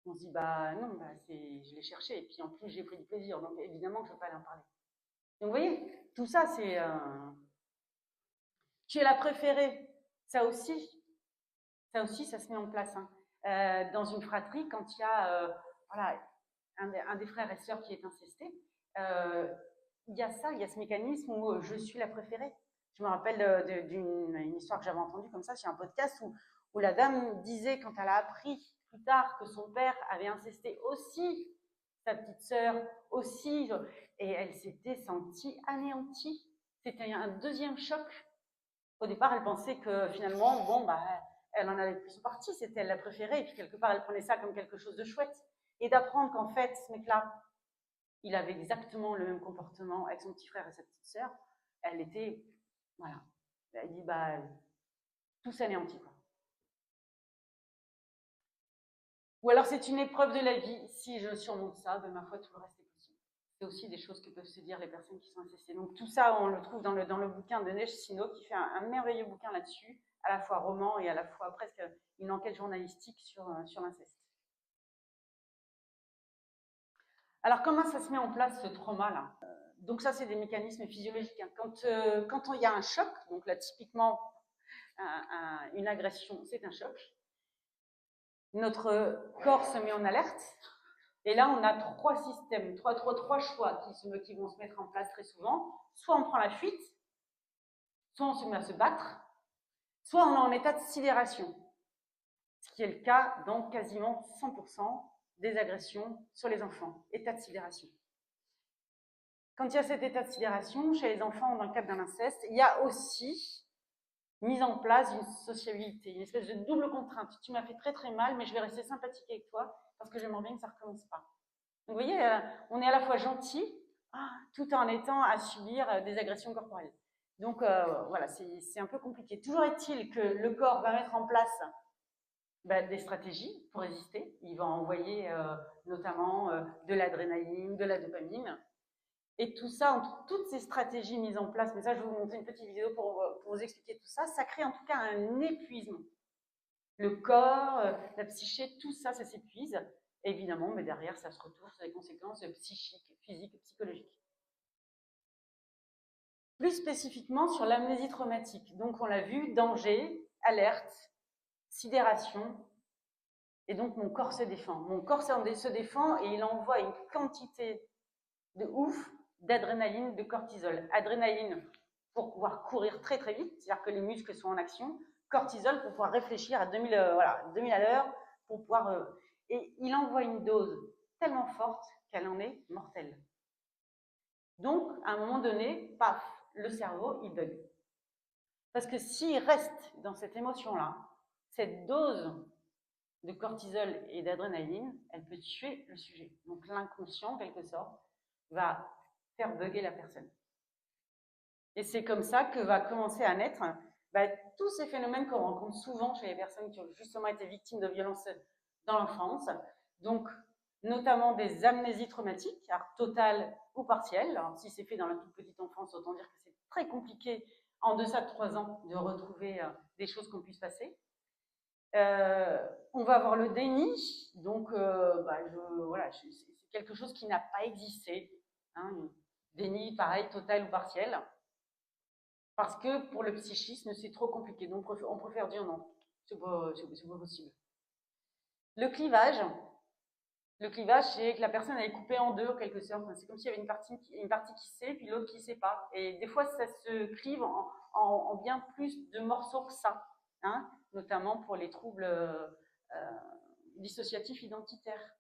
On se dit bah non, bah, je l'ai cherché et puis en plus j'ai pris du plaisir, donc évidemment que je ne veux pas aller en parler. Donc vous voyez, tout ça c'est tu es la préférée, ça aussi, ça se met en place. Hein. Dans une fratrie, quand il y a voilà, un des frères et sœurs qui est incesté, il y a ça, il y a ce mécanisme où je suis la préférée. Je me rappelle d'une histoire que j'avais entendue comme ça sur un podcast où la dame disait, quand elle a appris plus tard que son père avait incesté aussi sa petite sœur, aussi, et elle s'était sentie anéantie. C'était un deuxième choc. Au départ, elle pensait que finalement, bon, bah, elle en avait pris son parti, c'était elle la préférée, et puis quelque part, elle prenait ça comme quelque chose de chouette. Et d'apprendre qu'en fait, ce mec-là, il avait exactement le même comportement avec son petit frère et sa petite sœur, elle était, voilà, elle dit, bah, tout s'anéantit, quoi. Ou alors c'est une épreuve de la vie, si je surmonte ça, ben ma foi, tout le reste est possible. C'est aussi des choses que peuvent se dire les personnes qui sont incestées. Donc tout ça, on le trouve dans le bouquin de Neige Sino, qui fait un merveilleux bouquin là-dessus, à la fois roman et à la fois presque une enquête journalistique sur l'inceste. Alors comment ça se met en place ce trauma-là? Donc ça, c'est des mécanismes physiologiques. Hein. Quand il y a un choc, donc là typiquement une agression, c'est un choc, notre corps se met en alerte. Et là, on a trois systèmes, trois choix qui vont se mettre en place très souvent. Soit on prend la fuite, soit on se met à se battre, soit on est en état de sidération. Ce qui est le cas dans quasiment 100% des agressions sur les enfants. État de sidération. Quand il y a cet état de sidération, chez les enfants dans le cadre d'un inceste, il y a aussi mise en place d'une sociabilité, une espèce de double contrainte. Tu m'as fait très mal, mais je vais rester sympathique avec toi parce que j'aimerais bien que ça ne recommence pas. Donc vous voyez, on est à la fois gentil, tout en étant à subir des agressions corporelles. Donc voilà, c'est un peu compliqué. Toujours est-il que le corps va mettre en place des stratégies pour résister. Il va envoyer notamment de l'adrénaline, de la dopamine. Et tout ça, entre toutes ces stratégies mises en place, mais ça, je vais vous montrer une petite vidéo pour vous expliquer tout ça, ça crée en tout cas un épuisement. Le corps, la psyché, tout ça, ça s'épuise. Évidemment, mais derrière, ça se retourne sur des conséquences psychiques, physiques, psychologiques. Plus spécifiquement sur l'amnésie traumatique. Donc on l'a vu, danger, alerte, sidération, et donc mon corps se défend. Mon corps se défend et il envoie une quantité de ouf d'adrénaline, de cortisol. Adrénaline pour pouvoir courir très très vite, c'est-à-dire que les muscles sont en action. Cortisol pour pouvoir réfléchir à 2000, voilà, 2000 à l'heure, pour pouvoir... et il envoie une dose tellement forte qu'elle en est mortelle. Donc, à un moment donné, paf, le cerveau, il bug. Parce que s'il reste dans cette émotion-là, cette dose de cortisol et d'adrénaline, elle peut tuer le sujet. Donc l'inconscient, en quelque sorte, va faire bugger la personne. Et c'est comme ça que va commencer à naître tous ces phénomènes qu'on rencontre souvent chez les personnes qui ont justement été victimes de violences dans l'enfance. Donc, notamment des amnésies traumatiques, alors totales ou partielles. Alors, si c'est fait dans la toute petite enfance, autant dire que c'est très compliqué en deçà de 3 ans de retrouver des choses qu'on puisse passer. On va avoir le déni, donc voilà, c'est quelque chose qui n'a pas existé. Hein, déni, pareil, total ou partiel. Parce que pour le psychisme, c'est trop compliqué. Donc on préfère dire non, c'est pas possible. Le clivage, c'est que la personne elle est coupée en deux en quelque sorte. C'est comme s'il y avait une partie qui sait, puis l'autre qui ne sait pas. Et des fois, ça se clive en bien plus de morceaux que ça. Hein, notamment pour les troubles dissociatifs identitaires.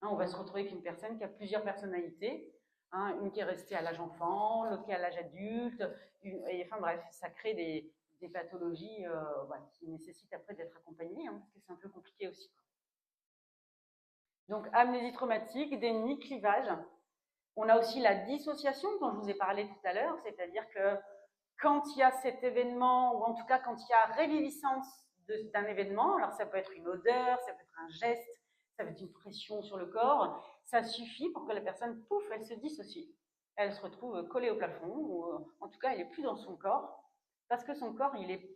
Hein, on va se retrouver avec une personne qui a plusieurs personnalités. Hein, une qui est restée à l'âge enfant, l'autre qui est à l'âge adulte. Et, enfin bref, ça crée des pathologies qui nécessitent après d'être accompagnées, hein, parce que c'est un peu compliqué aussi. Donc, amnésie traumatique, déni, clivage. On a aussi la dissociation dont je vous ai parlé tout à l'heure, c'est-à-dire que quand il y a cet événement, ou en tout cas quand il y a réviviscence d'un événement, alors ça peut être une odeur, ça peut être un geste, ça peut être une pression sur le corps, ça suffit pour que la personne, pouf, elle se dissocie. Elle se retrouve collée au plafond, ou en tout cas, elle n'est plus dans son corps, parce que son corps, il est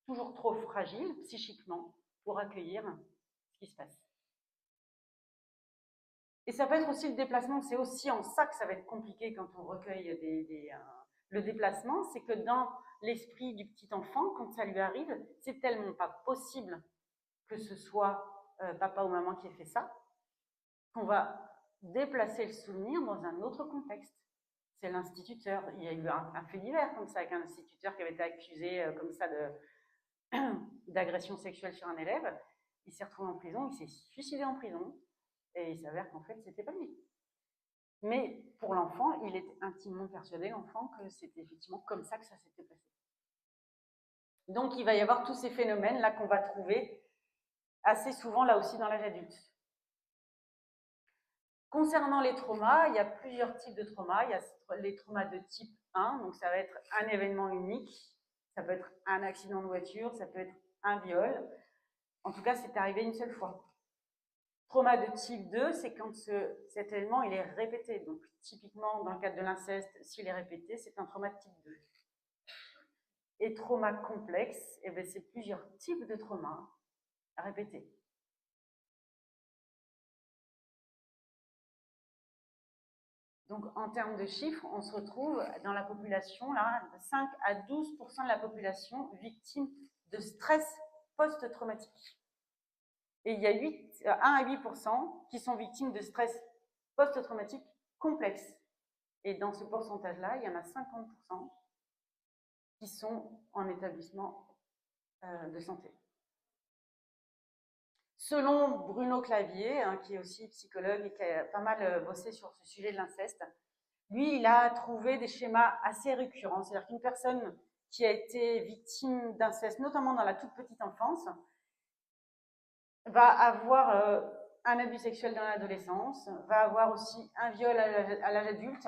toujours trop fragile psychiquement pour accueillir ce qui se passe. Et ça peut être aussi le déplacement, c'est aussi en ça que ça va être compliqué quand on recueille le déplacement, c'est que dans l'esprit du petit enfant, quand ça lui arrive, c'est tellement pas possible que ce soit papa ou maman qui ait fait ça, qu'on va déplacer le souvenir dans un autre contexte. C'est l'instituteur. Il y a eu un fait divers comme ça, avec un instituteur qui avait été accusé comme ça d'agression sexuelle sur un élève. Il s'est retrouvé en prison, il s'est suicidé en prison, et il s'avère qu'en fait, c'était pas lui. Mais pour l'enfant, il est intimement persuadé, l'enfant, que c'était effectivement comme ça que ça s'était passé. Donc, il va y avoir tous ces phénomènes-là qu'on va trouver assez souvent, là aussi, dans l'âge adulte. Concernant les traumas, il y a plusieurs types de traumas. Il y a les traumas de type 1, donc ça va être un événement unique, ça peut être un accident de voiture, ça peut être un viol. En tout cas, c'est arrivé une seule fois. Trauma de type 2, c'est quand cet événement il est répété. Donc, typiquement, dans le cadre de l'inceste, s'il est répété, c'est un trauma de type 2. Et trauma complexe, eh bien, c'est plusieurs types de traumas répétés. Donc, en termes de chiffres, on se retrouve dans la population, là, 5 à 12% de la population victime de stress post-traumatique. Et il y a 1 à 8% qui sont victimes de stress post-traumatique complexe. Et dans ce pourcentage-là, il y en a 50% qui sont en établissement de santé. Selon Bruno Clavier, hein, qui est aussi psychologue et qui a pas mal bossé sur ce sujet de l'inceste, lui, il a trouvé des schémas assez récurrents. C'est-à-dire qu'une personne qui a été victime d'inceste, notamment dans la toute petite enfance, va avoir un abus sexuel dans l'adolescence, va avoir aussi un viol à l'âge adulte,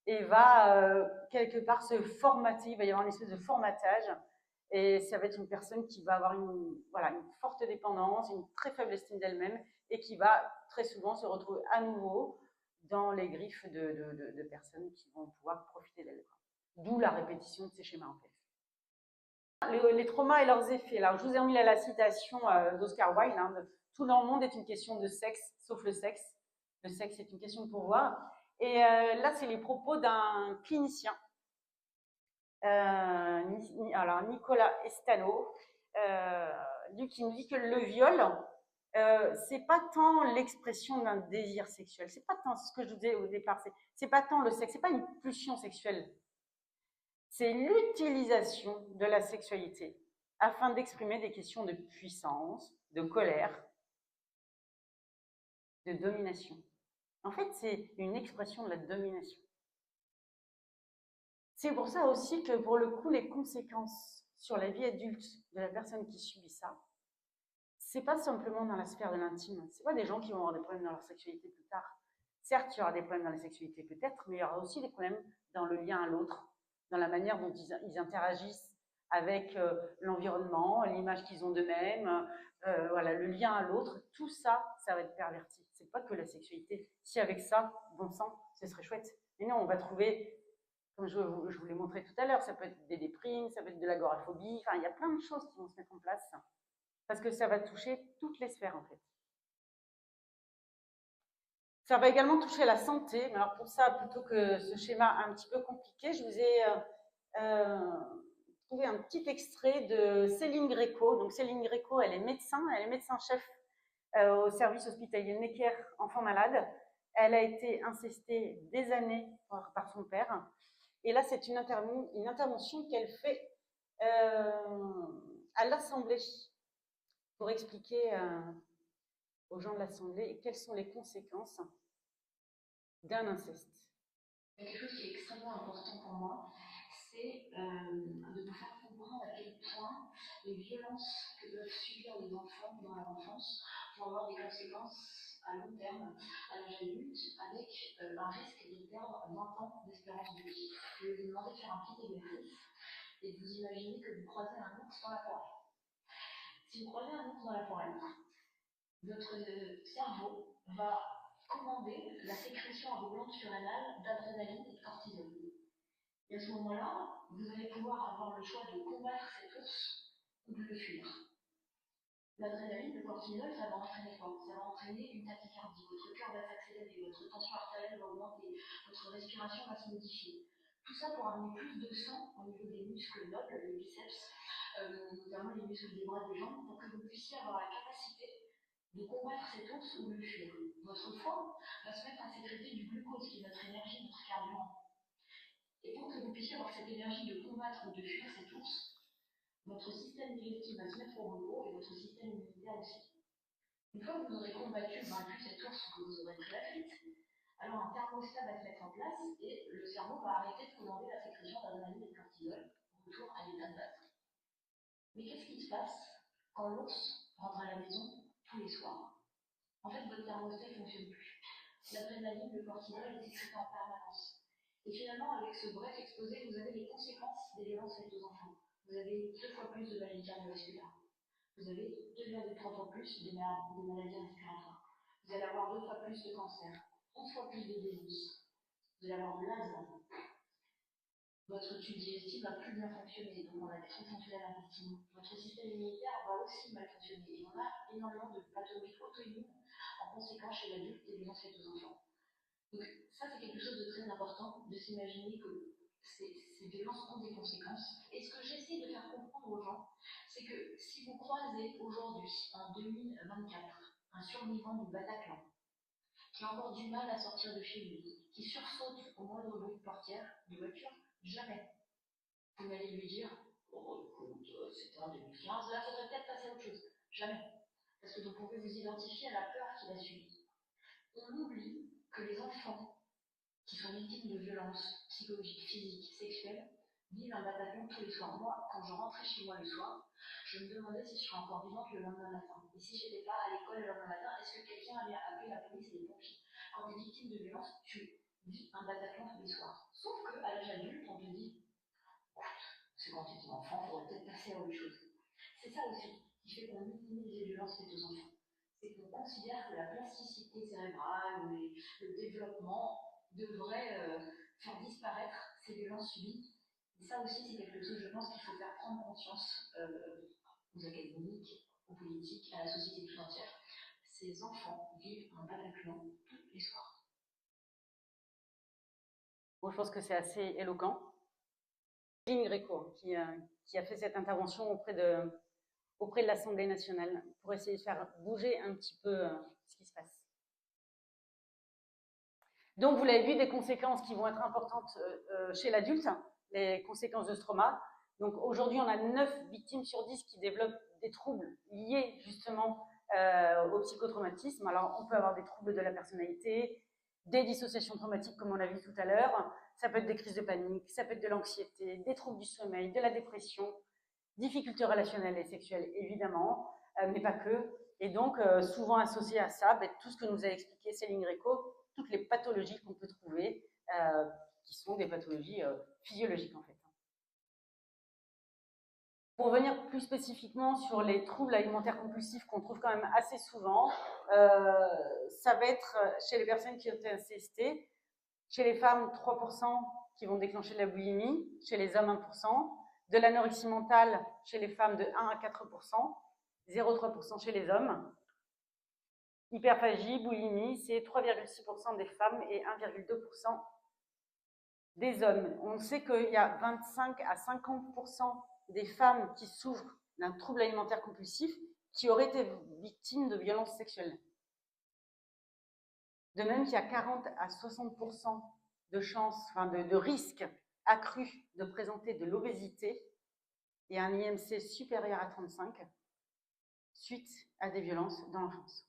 et va quelque part se formater, il va y avoir une espèce de formatage, et ça va être une personne qui va avoir une forte dépendance, une très faible estime d'elle-même, et qui va très souvent se retrouver à nouveau dans les griffes de personnes qui vont pouvoir profiter d'elle. D'où la répétition de ces schémas en fait. Les traumas et leurs effets. Alors, je vous ai remis là la citation d'Oscar Wilde, hein, tout dans le monde est une question de sexe, sauf le sexe. Le sexe est une question de pouvoir. Et là, c'est les propos d'un clinicien Alors Nicolas Estano, lui qui nous dit que le viol, c'est pas tant l'expression d'un désir sexuel, c'est pas tant ce que je vous disais au départ, c'est pas tant le sexe, c'est pas une pulsion sexuelle, c'est l'utilisation de la sexualité afin d'exprimer des questions de puissance, de colère, de domination. En fait, c'est une expression de la domination. C'est pour ça aussi que, pour le coup, les conséquences sur la vie adulte de la personne qui subit ça, c'est pas simplement dans la sphère de l'intime. C'est pas des gens qui vont avoir des problèmes dans leur sexualité plus tard. Certes, il y aura des problèmes dans la sexualité peut-être, mais il y aura aussi des problèmes dans le lien à l'autre, dans la manière dont ils interagissent avec l'environnement, l'image qu'ils ont d'eux-mêmes, voilà, le lien à l'autre. Tout ça, ça va être perverti. C'est pas que la sexualité. Si avec ça, bon sang, ce serait chouette. Mais non, on va trouver, comme je vous l'ai montré tout à l'heure, ça peut être des déprimes, ça peut être de l'agoraphobie, enfin, il y a plein de choses qui vont se mettre en place parce que ça va toucher toutes les sphères en fait. Ça va également toucher la santé, mais alors pour ça, plutôt que ce schéma un petit peu compliqué, je vous ai trouvé un petit extrait de Céline Gréco. Donc Céline Gréco, elle est médecin-chef au service hospitalier Necker enfants malades. Elle a été incestée des années par son père. Et là, c'est une intervention qu'elle fait à l'Assemblée pour expliquer aux gens de l'Assemblée quelles sont les conséquences d'un inceste. Quelque chose qui est extrêmement important pour moi, c'est de vous faire comprendre à quel point les violences que doivent subir les enfants dans leur enfance vont avoir des conséquences à long terme, à l'âge adulte, avec un risque de perdre 20 ans d'espérance de vie. Je vais vous demander de faire un petit exercice et de vous imaginer que vous croisez un ours dans la forêt. Si vous croisez un ours dans la forêt, votre cerveau va commander la sécrétion à vos glandes surrénales d'adrénaline et de cortisol. Et à ce moment-là, vous allez pouvoir avoir le choix de combattre cet ours ou de le fuir. L'adrénaline, le cortisol, ça va entraîner quoi? Ça va entraîner une tachycardie. Votre cœur va s'accélérer, votre tension artérielle va augmenter, votre respiration va se modifier. Tout ça pour amener plus de sang au niveau des muscles nobles, les biceps, notamment les muscles des bras et des jambes, pour que vous puissiez avoir la capacité de combattre cet ours ou de le fuir. Votre foie va se mettre à sécréter du glucose, qui est notre énergie, notre carburant. Et pour que vous puissiez avoir cette énergie de combattre ou de fuir cet ours, votre système digestif va se mettre au repos et votre système immunitaire aussi. Une fois que vous aurez combattu, vaincu cet ours ou que vous aurez pris la fuite, alors un thermostat va se mettre en place et le cerveau va arrêter de commander la sécrétion d'adrénaline et de cortisol, retour à l'état de base. Mais qu'est-ce qui se passe quand l'ours rentre à la maison tous les soirs? En fait, votre thermostat ne fonctionne plus. L'adrénaline, le cortisol est sécrété en permanence. Et finalement, avec ce bref exposé, vous avez les conséquences des violences faites aux enfants. Vous avez 2 fois plus de maladies cardiovasculaires. Vous avez 2,3 fois plus de maladies respiratoires. Vous allez avoir 2 fois plus de cancer, 11 fois plus de démence. Vous allez avoir de l'asthme. Votre tube digestif va plus bien fonctionner, donc on a des troubles fonctionnels intestinaux. Votre système immunitaire va aussi mal fonctionner. Et on a énormément de pathologies auto-immunes en conséquence chez l'adulte des violences faites aux enfants. Donc ça, c'est quelque chose de très important, de s'imaginer que ces violences ont des conséquences. Et ce que j'essaie de faire comprendre aux gens, c'est que si vous croisez aujourd'hui, en 2024, un survivant du Bataclan, qui a encore du mal à sortir de chez lui, qui sursaute au moindre bruit de portière de voiture, jamais vous n'allez lui dire oh, écoute, c'était en 2015, là, il faudrait peut-être passer à autre chose. Jamais. Parce que vous pouvez vous identifier à la peur qu'il a subie. On oublie que les enfants qui sont victimes de violences psychologiques, physiques, sexuelles, vivent un Bataclan tous les soirs. Moi, quand je rentrais chez moi le soir, je me demandais si je serais encore vivante le lendemain matin. Et si je n'étais pas à l'école le lendemain matin, est-ce que quelqu'un allait appeler la police et les pompiers? Quand tu es victime de violence, tu vis un Bataclan tous les soirs. Sauf qu'à l'âge adulte, on te dit c'est quand tu étais enfant, il faudrait peut-être passer à autre chose. C'est ça aussi qui fait qu'on minimise les violences faites aux enfants. C'est qu'on considère que la plasticité cérébrale ou le développement devrait faire disparaître ces violences subies. Et ça aussi, c'est quelque chose, je pense, qu'il faut faire prendre conscience aux académiques, aux politiques, à la société tout entière. Ces enfants vivent un Bataclan tous les soirs. Bon, je pense que c'est assez éloquent. Céline Gréco qui a fait cette intervention auprès de l'Assemblée nationale pour essayer de faire bouger un petit peu ce qui se passe. Donc, vous l'avez vu, des conséquences qui vont être importantes chez l'adulte, les conséquences de Stroma. Donc, aujourd'hui, on a 9 victimes sur 10 qui développent des troubles liés justement au psychotraumatisme. Alors, on peut avoir des troubles de la personnalité, des dissociations traumatiques, comme on l'a vu tout à l'heure. Ça peut être des crises de panique, ça peut être de l'anxiété, des troubles du sommeil, de la dépression, difficultés relationnelles et sexuelles, évidemment, mais pas que. Et donc, souvent associé à ça, tout ce que nous a expliqué Céline Gréco, toutes les pathologies qu'on peut trouver, qui sont des pathologies physiologiques, en fait. Pour revenir plus spécifiquement sur les troubles alimentaires compulsifs qu'on trouve quand même assez souvent, ça va être chez les personnes qui ont été CST, chez les femmes, 3% qui vont déclencher de la boulimie, chez les hommes, 1%, de l'anorexie mentale chez les femmes de 1 à 4%, 0,3% chez les hommes. Hyperphagie, boulimie, c'est 3,6% des femmes et 1,2% des hommes. On sait qu'il y a 25 à 50% des femmes qui souffrent d'un trouble alimentaire compulsif qui auraient été victimes de violences sexuelles. De même qu'il y a 40 à 60% de chances, de risque accru de présenter de l'obésité et un IMC supérieur à 35 suite à des violences dans l'enfance.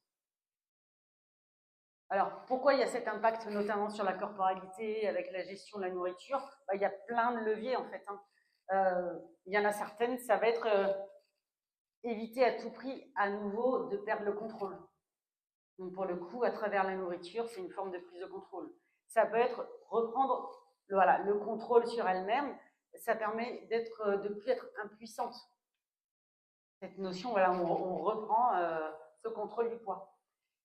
Alors, pourquoi il y a cet impact, notamment sur la corporalité, avec la gestion de la nourriture? Il y a plein de leviers, en fait. Il y en a certaines, ça va être éviter à tout prix, à nouveau, de perdre le contrôle. Donc, pour le coup, à travers la nourriture, c'est une forme de prise de contrôle. Ça peut être reprendre le contrôle sur elle-même. Ça permet de ne plus être impuissante. Cette notion, on reprend ce contrôle du poids.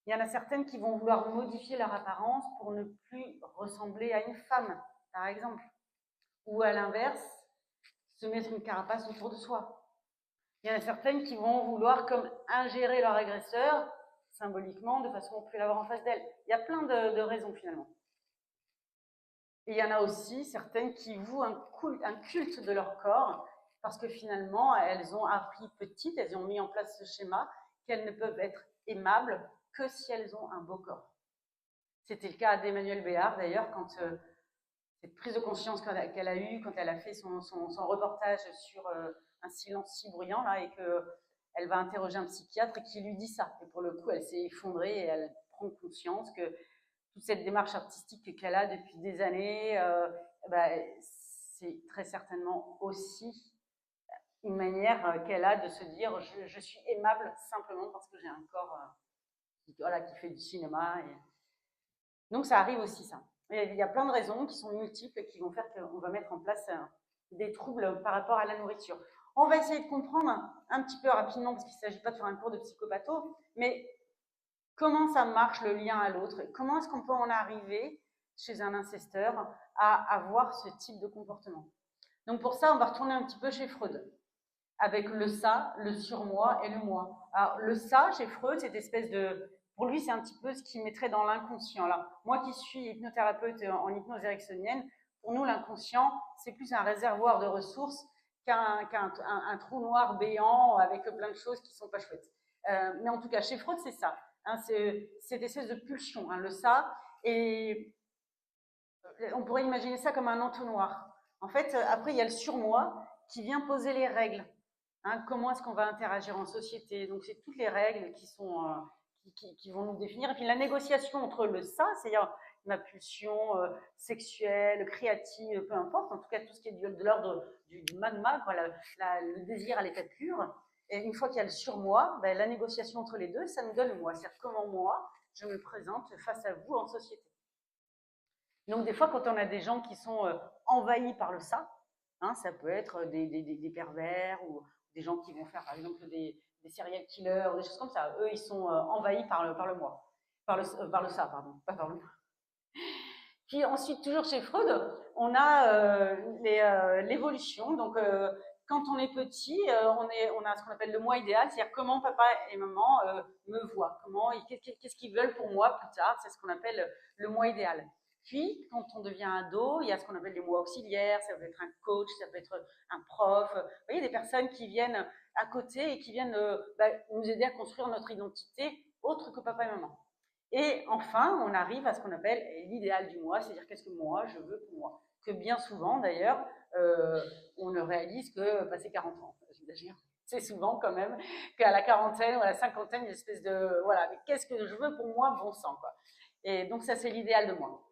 Il y en a certaines qui vont vouloir modifier leur apparence pour ne plus ressembler à une femme, par exemple. Ou à l'inverse, se mettre une carapace autour de soi. Il y en a certaines qui vont vouloir comme ingérer leur agresseur, symboliquement, de façon à ne plus l'avoir en face d'elles. Il y a plein de raisons, finalement. Et il y en a aussi certaines qui vouent un culte de leur corps, parce que finalement, elles ont appris petites, elles ont mis en place ce schéma, qu'elles ne peuvent être aimables que si elles ont un beau corps. C'était le cas d'Emmanuelle Béard, d'ailleurs, quand cette prise de conscience qu'elle a eue, quand elle a fait son reportage sur un silence si bruyant, là, et qu'elle va interroger un psychiatre qui lui dit ça. Et pour le coup, elle s'est effondrée et elle prend conscience que toute cette démarche artistique qu'elle a depuis des années, c'est très certainement aussi une manière qu'elle a de se dire je suis aimable simplement parce que j'ai un corps qui fait du cinéma. Donc ça arrive aussi, ça. Il y a plein de raisons qui sont multiples et qui vont faire qu'on va mettre en place des troubles par rapport à la nourriture. On va essayer de comprendre un petit peu rapidement, parce qu'il ne s'agit pas de faire un cours de psychopatho, mais comment ça marche le lien à l'autre? Comment est-ce qu'on peut en arriver chez un incesteur à avoir ce type de comportement? Donc pour ça, on va retourner un petit peu chez Freud, avec le ça, le surmoi et le moi. Alors le ça, chez Freud, cette espèce de... Pour lui, c'est un petit peu ce qui mettrait dans l'inconscient. Là, moi qui suis hypnothérapeute en hypnose ericksonienne, pour nous, l'inconscient, c'est plus un réservoir de ressources qu'un trou noir béant avec plein de choses qui ne sont pas chouettes. Mais en tout cas, chez Freud, c'est ça. C'est cette espèce de pulsion, le ça. Et on pourrait imaginer ça comme un entonnoir. En fait, après, il y a le surmoi qui vient poser les règles. Comment est-ce qu'on va interagir en société? Donc, c'est toutes les règles qui vont nous définir. Et puis, la négociation entre le ça, c'est-à-dire ma pulsion sexuelle, créative, peu importe, en tout cas, tout ce qui est de l'ordre du magma, le désir à l'état pur. Et une fois qu'il y a le surmoi, la négociation entre les deux, ça me donne moi. C'est-à-dire comment moi, je me présente face à vous en société. Donc, des fois, quand on a des gens qui sont envahis par le ça, ça peut être des pervers ou des gens qui vont faire, par exemple, des serial killers, des choses comme ça. Eux, ils sont envahis par le moi. Par le ça, pardon, pas par le moi. Puis ensuite, toujours chez Freud, on a l'évolution. Donc, quand on est petit, on a ce qu'on appelle le moi idéal, c'est-à-dire comment papa et maman me voient, qu'est-ce qu'ils veulent pour moi plus tard, c'est ce qu'on appelle le moi idéal. Puis, quand on devient ado, il y a ce qu'on appelle les moi auxiliaires, ça peut être un coach, ça peut être un prof. Vous voyez, des personnes qui viennent à côté et qui viennent nous aider à construire notre identité autre que papa et maman. Et enfin, on arrive à ce qu'on appelle l'idéal du moi, c'est-à-dire qu'est-ce que moi, je veux pour moi. Que bien souvent, d'ailleurs, on ne réalise que passé 40 ans. J'exagère. C'est souvent quand même qu'à la quarantaine ou à la cinquantaine, une espèce de voilà, mais qu'est-ce que je veux pour moi, bon sang, quoi. Et donc ça, c'est l'idéal de moi.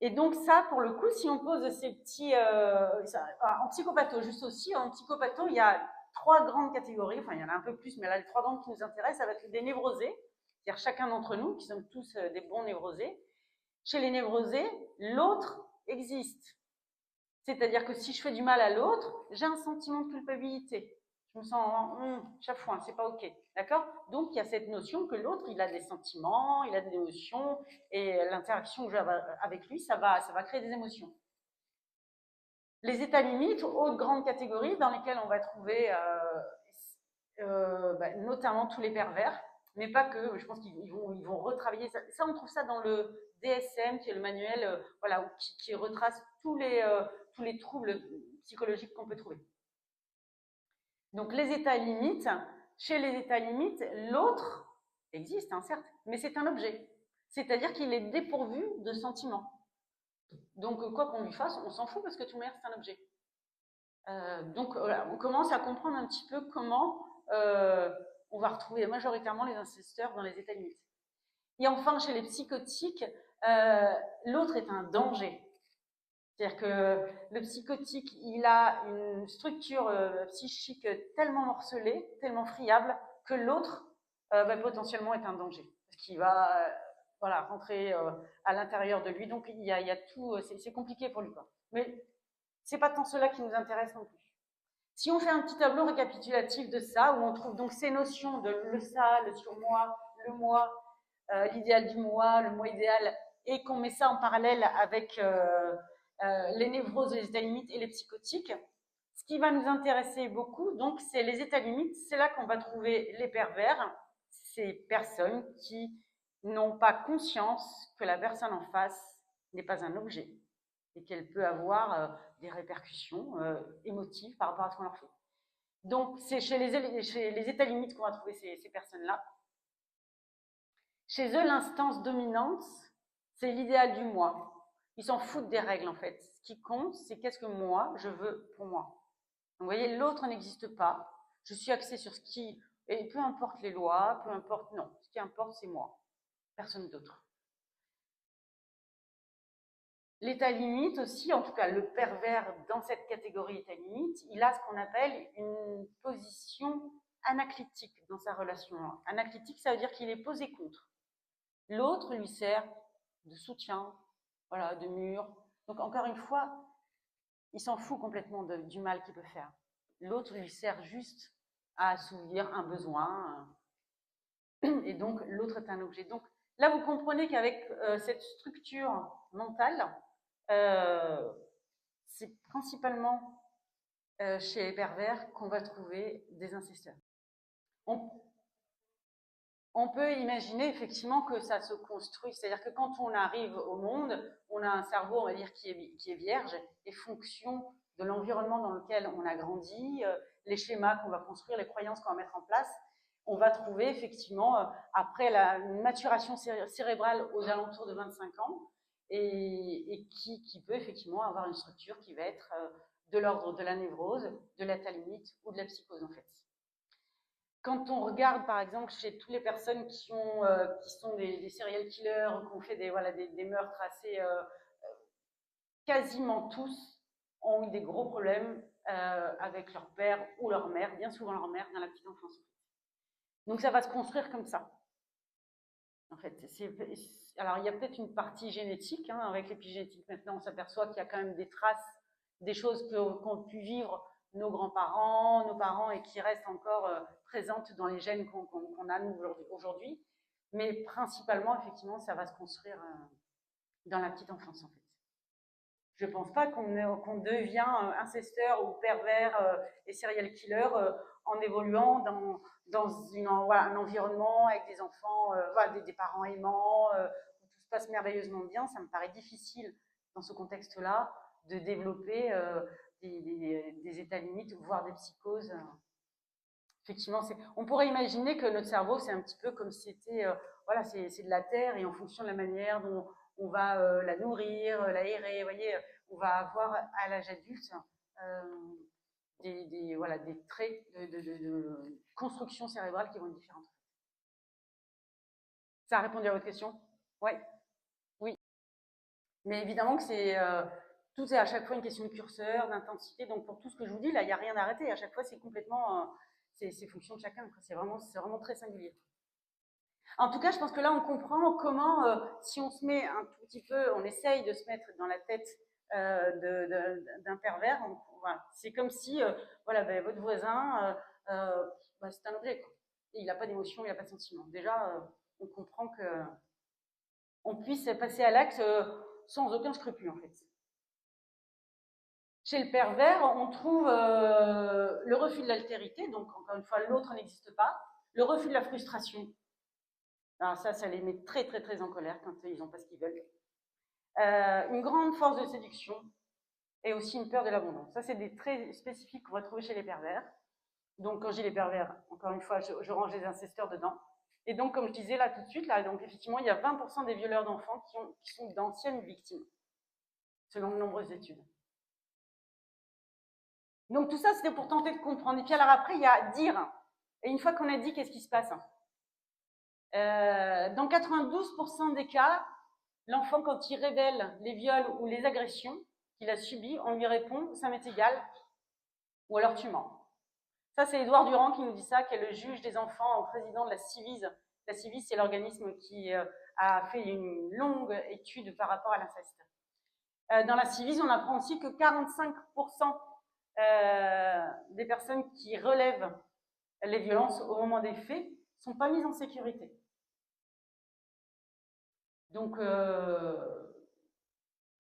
Et donc ça, pour le coup, si on pose ces petits... en psychopatho, juste aussi, en psychopatho, il y a 3 grandes catégories, enfin il y en a un peu plus, mais là, les 3 grandes qui nous intéressent, ça va être des névrosés, c'est-à-dire chacun d'entre nous, qui sommes tous des bons névrosés. Chez les névrosés, l'autre existe. C'est-à-dire que si je fais du mal à l'autre, j'ai un sentiment de culpabilité. Je me sens chafouin, c'est pas ok, d'accord? Donc il y a cette notion que l'autre, il a des sentiments, il a des émotions, et l'interaction que j'ai avec lui, ça va créer des émotions. Les états limites, autre grande catégorie dans lesquelles on va trouver notamment tous les pervers, mais pas que. Je pense qu'ils vont retravailler ça. Ça, on trouve ça dans le DSM, qui est le manuel, voilà, qui retrace tous les troubles psychologiques qu'on peut trouver. Donc les états limites, chez les états limites, l'autre existe, hein, certes, mais c'est un objet. C'est-à-dire qu'il est dépourvu de sentiments. Donc quoi qu'on lui fasse, on s'en fout parce que tout le monde c'est un objet. Donc voilà, on commence à comprendre un petit peu comment on va retrouver majoritairement les incesteurs dans les états limites. Et enfin, chez les psychotiques, l'autre est un danger. C'est-à-dire que le psychotique, il a une structure psychique tellement morcelée, tellement friable, que l'autre, potentiellement, est un danger. Parce qu'il va voilà, rentrer à l'intérieur de lui. Donc, il y a tout, c'est compliqué pour lui, quoi. Mais c'est pas tant cela qui nous intéresse non plus. Si on fait un petit tableau récapitulatif de ça, où on trouve donc ces notions de le ça, le surmoi, le moi, l'idéal du moi, le moi idéal, et qu'on met ça en parallèle avec les névroses, les états limites et les psychotiques, ce qui va nous intéresser beaucoup, donc, c'est les états limites. C'est là qu'on va trouver les pervers, ces personnes qui n'ont pas conscience que la personne en face n'est pas un objet et qu'elle peut avoir des répercussions émotives par rapport à ce qu'on leur fait. Donc, c'est chez les états limites qu'on va trouver ces personnes-là. Chez eux, l'instance dominante, c'est l'idéal du moi. Ils s'en foutent des règles, en fait. Ce qui compte, c'est qu'est-ce que moi, je veux pour moi. Donc, vous voyez, l'autre n'existe pas. Je suis axée sur ce qui... Et peu importe les lois, peu importe... Non, ce qui importe, c'est moi. Personne d'autre. L'état limite aussi, en tout cas le pervers dans cette catégorie état limite, il a ce qu'on appelle une position anaclytique dans sa relation. Anaclytique, ça veut dire qu'il est posé contre. L'autre lui sert de soutien, voilà, de mur. Donc encore une fois, il s'en fout complètement du mal qu'il peut faire. L'autre lui sert juste à assouvir un besoin. Et donc l'autre est un objet. Donc là, vous comprenez qu'avec cette structure mentale, c'est principalement chez les pervers qu'on va trouver des incesteurs. On peut imaginer effectivement que ça se construit, c'est-à-dire que quand on arrive au monde, on a un cerveau, on va dire, qui est vierge, et fonction de l'environnement dans lequel on a grandi, les schémas qu'on va construire, les croyances qu'on va mettre en place, on va trouver effectivement, après la maturation cérébrale aux alentours de 25 ans, et qui peut effectivement avoir une structure qui va être de l'ordre de la névrose, de l'état limite ou de la psychose en fait. Quand on regarde, par exemple, chez toutes les personnes qui sont des serial killers, qui ont fait des meurtres assez... quasiment tous ont eu des gros problèmes avec leur père ou leur mère, bien souvent leur mère, dans la petite enfance. Donc ça va se construire comme ça. En fait, alors il y a peut-être une partie génétique, hein, avec l'épigénétique. Maintenant, on s'aperçoit qu'il y a quand même des traces, des choses qu'ont pu vivre nos grands-parents, nos parents, et qui restent encore présentes dans les gènes qu'on a nous aujourd'hui. Mais principalement, effectivement, ça va se construire dans la petite enfance, en fait. Je ne pense pas qu'on devient incesteur ou pervers et serial killer en évoluant dans un environnement avec des enfants, des parents aimants, où tout se se passe merveilleusement bien, ça me paraît difficile dans ce contexte-là de développer des états limites, voire des psychoses. Effectivement, on pourrait imaginer que notre cerveau, c'est un petit peu comme si c'était, voilà, c'est de la terre, et en fonction de la manière dont on va la nourrir, l'aérer, vous voyez, on va avoir à l'âge adulte voilà, des traits de construction cérébrale qui vont être différentes. Ça a répondu à votre question? Oui. Oui. Mais évidemment que tout est à chaque fois une question de curseur, d'intensité. Donc pour tout ce que je vous dis, là, il n'y a rien à arrêter. À chaque fois, c'est complètement, c'est fonction de chacun. C'est vraiment très singulier. En tout cas, je pense que là, on comprend comment, si on se met un tout petit peu, on essaye de se mettre dans la tête d'un pervers. Voilà. C'est comme si, voilà, ben, votre voisin, ben, c'est un objet, quoi. Et il n'a pas d'émotion, il n'a pas de sentiment. Déjà, on comprend qu'on puisse passer à l'acte sans aucun scrupule, en fait. Chez le pervers, on trouve le refus de l'altérité, donc encore une fois, l'autre n'existe pas, le refus de la frustration. Alors ça les met très très très en colère quand ils n'ont pas ce qu'ils veulent. Une grande force de séduction et aussi une peur de l'abondance. Ça, c'est des traits spécifiques qu'on va trouver chez les pervers. Donc quand je dis les pervers, encore une fois, je range les incesteurs dedans. Et donc, comme je disais là tout de suite, là, donc effectivement, il y a 20% des violeurs d'enfants qui sont d'anciennes victimes, selon de nombreuses études. Donc tout ça, c'était pour tenter de comprendre. Et puis alors après, il y a dire. Et une fois qu'on a dit, qu'est-ce qui se passe? Dans 92% des cas, l'enfant, quand il révèle les viols ou les agressions qu'il a subies, on lui répond « ça m'est égal » ou alors « tu mens ». Ça, c'est Édouard Durand qui nous dit ça, qui est le juge des enfants, président de la Civis. La Civis, c'est l'organisme qui a fait une longue étude par rapport à l'inceste. Dans la Civis, on apprend aussi que 45% des personnes qui relèvent les violences au moment des faits ne sont pas mises en sécurité. Donc,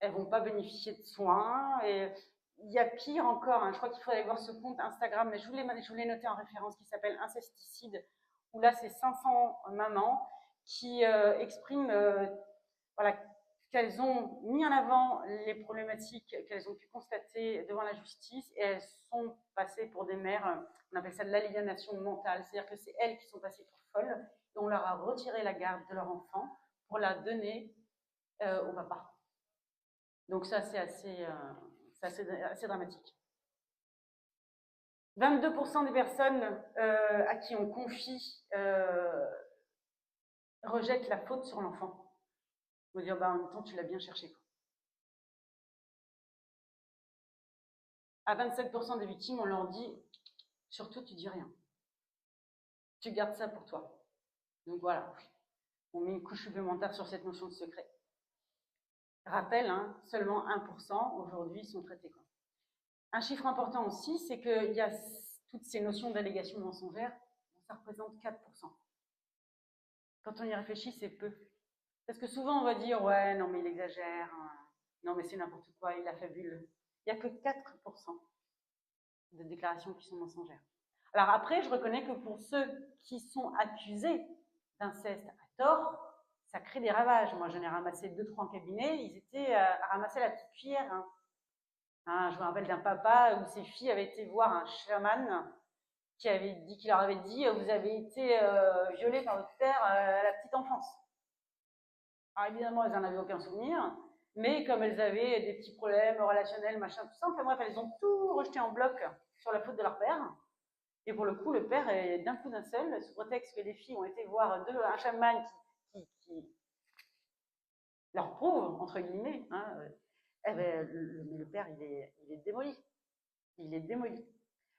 elles ne vont pas bénéficier de soins. Et il y a pire encore, hein, je crois qu'il faut aller voir ce compte Instagram, mais je voulais noter en référence, qui s'appelle Incesticide, où là, c'est 500 mamans qui expriment voilà, qu'elles ont mis en avant les problématiques qu'elles ont pu constater devant la justice, et elles sont passées pour des mères, on appelle ça de l'aliénation mentale, c'est-à-dire que c'est elles qui sont passées pour folles, et on leur a retiré la garde de leur enfant pour la donner au papa. Donc ça, c'est assez dramatique. 22% des personnes à qui on confie rejettent la faute sur l'enfant. On va dire, bah, en même temps, tu l'as bien cherché, quoi. À 27% des victimes, on leur dit, surtout, tu dis rien. Tu gardes ça pour toi. Donc voilà, on met une couche supplémentaire sur cette notion de secret. Rappel, hein, seulement 1% aujourd'hui sont traités, quoi. Un chiffre important aussi, c'est qu'il y a toutes ces notions d'allégation mensongère, ça représente 4%. Quand on y réfléchit, c'est peu. Parce que souvent, on va dire, ouais, non, mais il exagère, hein. Non, mais c'est n'importe quoi, il la fabule. Il n'y a que 4% de déclarations qui sont mensongères. Alors après, je reconnais que pour ceux qui sont accusés d'inceste à tort, ça crée des ravages. Moi, j'en ai ramassé 2-3 en cabinet, ils étaient à ramasser la petite cuillère. Hein, je me rappelle d'un papa où ses filles avaient été voir un chaman qui leur avait dit vous avez été violée par votre père à la petite enfance. Alors évidemment, elles n'en avaient aucun souvenir, mais comme elles avaient des petits problèmes relationnels, machin, tout ça, enfin bref, elles ont tout rejeté en bloc sur la faute de leur père. Et pour le coup, le père est d'un coup d'un seul, sous prétexte que les filles ont été voir un chaman qui leur prouve, entre guillemets, hein, le père, il est démoli. Il est démoli.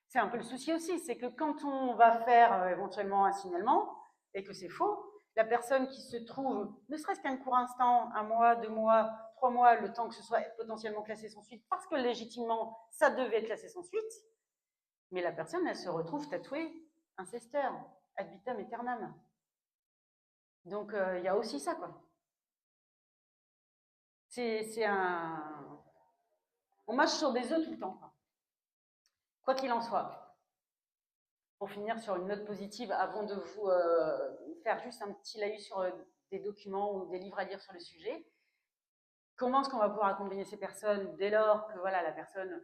C'est un peu le souci aussi, c'est que quand on va faire éventuellement un signalement, et que c'est faux, la personne qui se trouve, ne serait-ce qu'un court instant, 1 mois, 2 mois, 3 mois, le temps que ce soit potentiellement classé sans suite, parce que légitimement, ça devait être classé sans suite, mais la personne, elle se retrouve tatouée incesteur, ad vitam aeternam. Donc, il y a aussi ça, quoi. C'est un... On marche sur des œufs tout le temps, quoi qu'il en soit. Pour finir sur une note positive, avant de vous faire juste un petit laïus sur des documents ou des livres à lire sur le sujet. Comment est-ce qu'on va pouvoir accompagner ces personnes dès lors que voilà, la personne,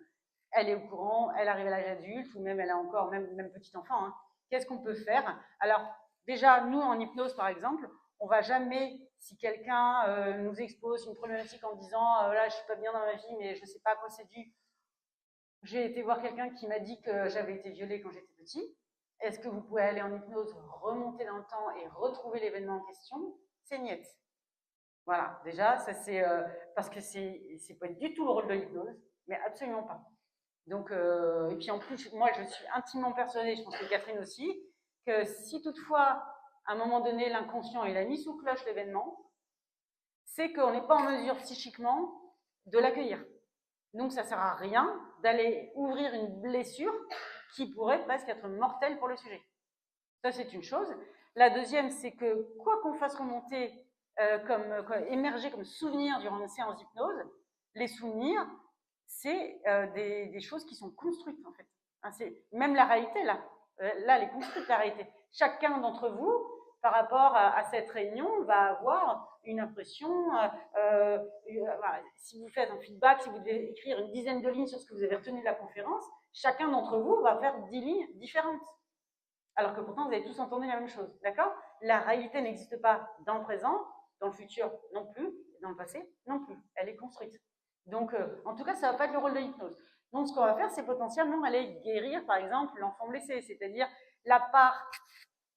elle est au courant, elle arrive à l'âge adulte, ou même elle a encore, même petit enfant, hein. Qu'est-ce qu'on peut faire? Alors, déjà, nous, en hypnose, par exemple, on va jamais, si quelqu'un nous expose une problématique en disant là, je suis pas bien dans ma vie, mais je ne sais pas à quoi c'est dû. J'ai été voir quelqu'un qui m'a dit que j'avais été violée quand j'étais petit. Est-ce que vous pouvez aller en hypnose, remonter dans le temps et retrouver l'événement en question? C'est niet. Voilà, déjà, ça c'est parce que c'est pas du tout le rôle de l'hypnose, mais absolument pas. Donc, et puis en plus, moi je suis intimement persuadée, je pense que Catherine aussi, que si toutefois, à un moment donné, l'inconscient il a mis sous cloche l'événement, c'est qu'on n'est pas en mesure psychiquement de l'accueillir. Donc ça ne sert à rien d'aller ouvrir une blessure qui pourrait presque être mortelle pour le sujet. Ça, c'est une chose. La deuxième, c'est que quoi qu'on fasse remonter, émerger comme souvenir durant une séance d'hypnose, les souvenirs, c'est des choses qui sont construites, en fait. Hein, même la réalité, là, elle est construite, la réalité. Chacun d'entre vous, par rapport à cette réunion, va avoir une impression. Voilà, si vous faites un feedback, si vous devez écrire une dizaine de lignes sur ce que vous avez retenu de la conférence, chacun d'entre vous va faire 10 lignes différentes. Alors que pourtant, vous avez tous entendu la même chose, d'accord? La réalité n'existe pas dans le présent, dans le futur non plus, et dans le passé non plus. Elle est construite. Donc, en tout cas, ça ne va pas être le rôle de l'hypnose. Donc, ce qu'on va faire, c'est potentiellement aller guérir, par exemple, l'enfant blessé, c'est-à-dire la part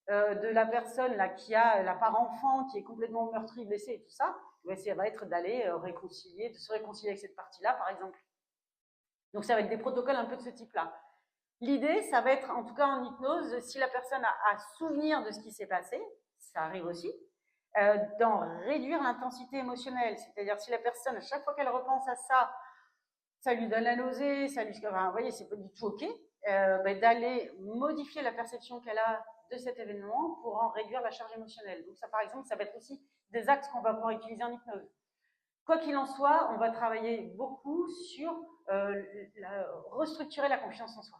de la personne là, qui a la part enfant, qui est complètement meurtrie, blessée et tout ça, ça va être d'aller réconcilier, de se réconcilier avec cette partie-là, par exemple. Donc, ça va être des protocoles un peu de ce type-là. L'idée, ça va être, en tout cas en hypnose, si la personne a souvenir de ce qui s'est passé, ça arrive aussi, d'en réduire l'intensité émotionnelle. C'est-à-dire, si la personne, à chaque fois qu'elle repense à ça, ça lui donne la nausée, ça lui, enfin, vous voyez, c'est pas du tout OK, d'aller modifier la perception qu'elle a de cet événement pour en réduire la charge émotionnelle. Donc ça, par exemple, ça va être aussi des axes qu'on va pouvoir utiliser en hypnose. Quoi qu'il en soit, on va travailler beaucoup sur restructurer la confiance en soi.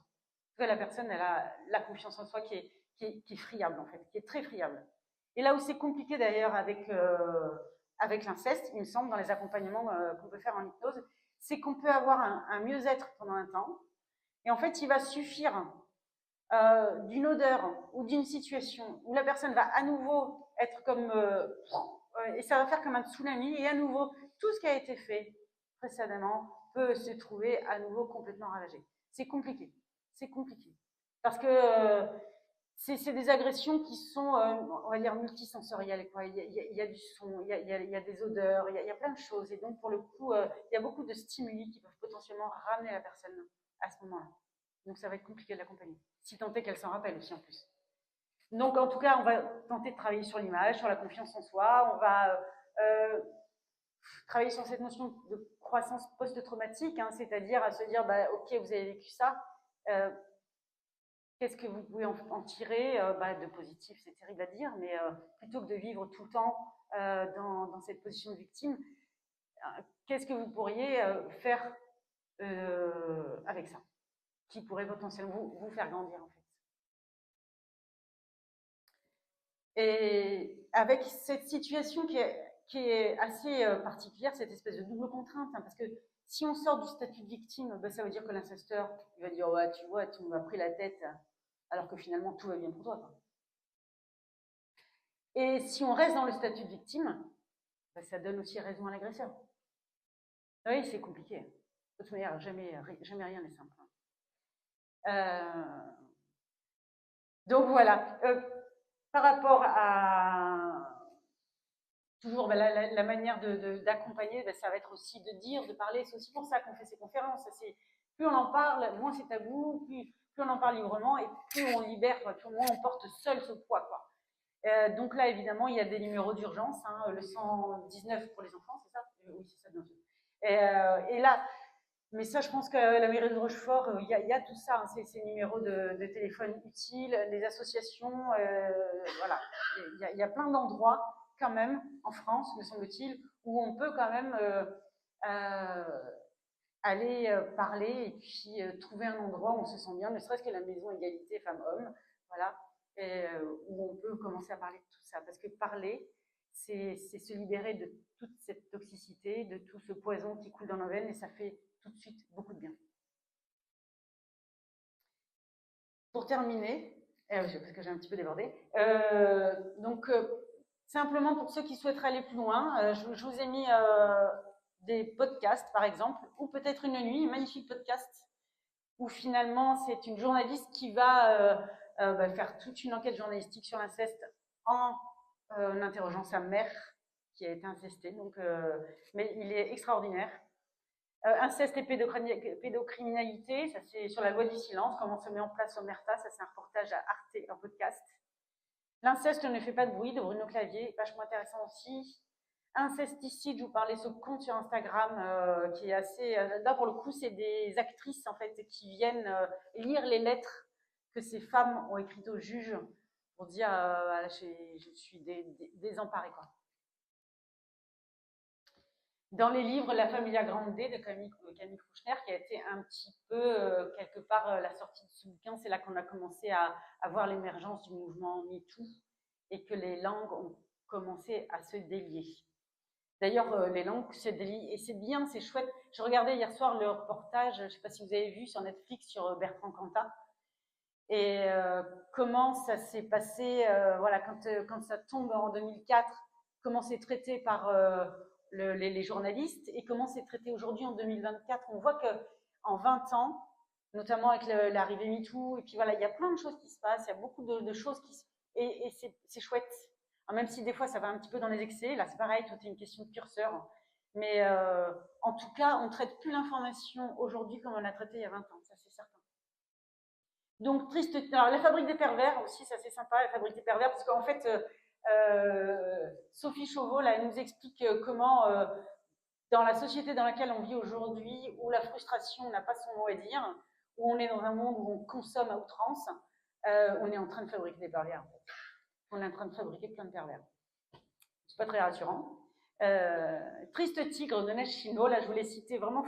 La personne, elle a la confiance en soi qui est friable, en fait, qui est très friable. Et là où c'est compliqué d'ailleurs avec l'inceste, il me semble, dans les accompagnements qu'on peut faire en hypnose, c'est qu'on peut avoir un mieux-être pendant un temps, et en fait, il va suffire d'une odeur ou d'une situation où la personne va à nouveau être comme... et ça va faire comme un tsunami, et à nouveau, tout ce qui a été fait précédemment peut se trouver à nouveau complètement ravagé. C'est compliqué. C'est compliqué. Parce que c'est des agressions qui sont, on va dire, multisensorielles. Quoi. Il y a du son, il y a des odeurs, il y a plein de choses. Et donc, pour le coup, il y a beaucoup de stimuli qui peuvent potentiellement ramener la personne à ce moment-là. Donc, ça va être compliqué de l'accompagner. Si tant est qu'elle s'en rappelle aussi, en plus. Donc, en tout cas, on va tenter de travailler sur l'image, sur la confiance en soi. On va travailler sur cette notion de croissance post-traumatique, hein, c'est-à-dire à se dire, bah, ok, vous avez vécu ça, qu'est-ce que vous pouvez en tirer de positif, c'est terrible à dire, mais plutôt que de vivre tout le temps dans cette position de victime, qu'est-ce que vous pourriez faire avec ça, qui pourrait potentiellement vous faire grandir, en fait. Et avec cette situation qui est assez particulière, cette espèce de double contrainte, hein, parce que si on sort du statut de victime, ça veut dire que l'incesteur, il va dire, ouais, tu vois, tu m'as pris la tête, alors que finalement, tout va bien pour toi. Quoi. Et si on reste dans le statut de victime, ça donne aussi raison à l'agresseur. Oui, c'est compliqué. De toute manière, jamais rien n'est simple. Donc voilà. Par rapport à toujours la manière d'accompagner, ça va être aussi de dire, de parler. C'est aussi pour ça qu'on fait ces conférences. Plus on en parle, moins c'est tabou, plus on en parle librement et plus on libère, quoi, moins on porte seul ce poids. Quoi. Donc là, évidemment, il y a des numéros d'urgence, hein, le 119 pour les enfants, c'est ça? Oui, c'est ça, bien sûr. Et là, mais ça, je pense que la mairie de Rochefort, il y a tout ça, hein, ces numéros de téléphone utiles, les associations, voilà. Il y a plein d'endroits, quand même, en France, me semble-t-il, où on peut quand même aller parler et puis trouver un endroit où on se sent bien, ne serait-ce que la maison égalité femmes-hommes, voilà, et où on peut commencer à parler de tout ça. Parce que parler, c'est se libérer de toute cette toxicité, de tout ce poison qui coule dans nos veines, et ça fait tout de suite beaucoup de bien. Pour terminer, parce que j'ai un petit peu débordé, simplement pour ceux qui souhaiteraient aller plus loin, je vous ai mis des podcasts, par exemple, ou peut-être une nuit, un magnifique podcast, où finalement c'est une journaliste qui va faire toute une enquête journalistique sur l'inceste en interrogeant sa mère qui a été incestée. Mais il est extraordinaire. Inceste et pédocriminalité, ça c'est sur la loi du silence, comment se met en place l'omerta, ça c'est un reportage à Arte, un podcast. L'inceste ne fait pas de bruit, de Bruno Clavier, vachement intéressant aussi. Incesticide, je vous parlais ce compte sur Instagram qui est assez... là pour le coup c'est des actrices en fait qui viennent lire les lettres que ces femmes ont écrites au juge pour dire je suis désemparée quoi. Dans les livres La Familia Grande de Camille Kouchner, qui a été un petit peu, quelque part, la sortie de ce bouquin, c'est là qu'on a commencé à voir l'émergence du mouvement MeToo et que les langues ont commencé à se délier. D'ailleurs, les langues se délient et c'est bien, c'est chouette. Je regardais hier soir le reportage, je ne sais pas si vous avez vu sur Netflix, sur Bertrand Cantat, et comment ça s'est passé, voilà, quand ça tombe en 2004, comment c'est traité par les journalistes et comment c'est traité aujourd'hui en 2024. On voit qu'en 20 ans, notamment avec l'arrivée MeToo, et puis voilà, il y a plein de choses qui se passent, il y a beaucoup de choses et c'est chouette. Alors, même si des fois ça va un petit peu dans les excès, là c'est pareil, tout est une question de curseur. Mais en tout cas, on ne traite plus l'information aujourd'hui comme on l'a traité il y a 20 ans, ça c'est certain. Donc, triste. Alors, la fabrique des pervers aussi, ça c'est sympa, la fabrique des pervers, parce qu'en fait, Sophie Chauveau, là, elle nous explique comment, dans la société dans laquelle on vit aujourd'hui, où la frustration n'a pas son mot à dire, où on est dans un monde où on consomme à outrance, on est en train de fabriquer des pervers. En fait. On est en train de fabriquer plein de pervers. C'est pas très rassurant. Triste tigre de Neige Chino, là, je voulais citer, vraiment,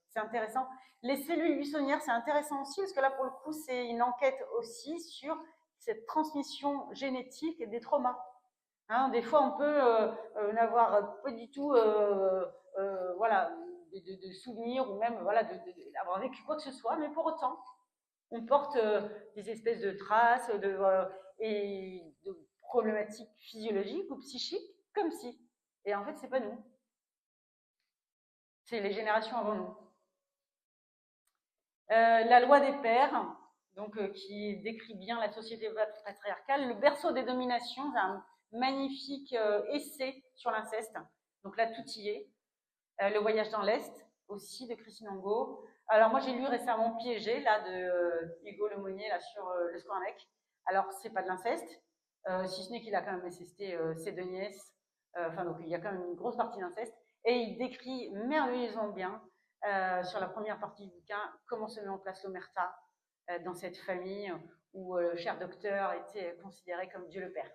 c'est intéressant. Les cellules buissonnières, c'est intéressant aussi, parce que là, pour le coup, c'est une enquête aussi sur cette transmission génétique des traumas. Hein, des fois, on peut n'avoir pas du tout voilà, de souvenirs ou même voilà, d'avoir vécu quoi que ce soit, mais pour autant, on porte des espèces de traces et de problématiques physiologiques ou psychiques, comme si. Et en fait, c'est pas nous. C'est les générations avant nous. La loi des pères, donc, qui décrit bien la société patriarcale. Le berceau des dominations, c'est un magnifique essai sur l'inceste. Donc là, tout y est. Le voyage dans l'Est, aussi, de Christine Angot. Alors moi, j'ai lu récemment Piégé, là, de Hugo Lemonnier, là, sur le Scornec. Alors, c'est pas de l'inceste, si ce n'est qu'il a quand même incesté ses deux nièces. Enfin, donc, il y a quand même une grosse partie d'inceste. Et il décrit merveilleusement bien, sur la première partie du bouquin, comment se met en place l'omerta dans cette famille où le cher docteur était considéré comme Dieu le Père.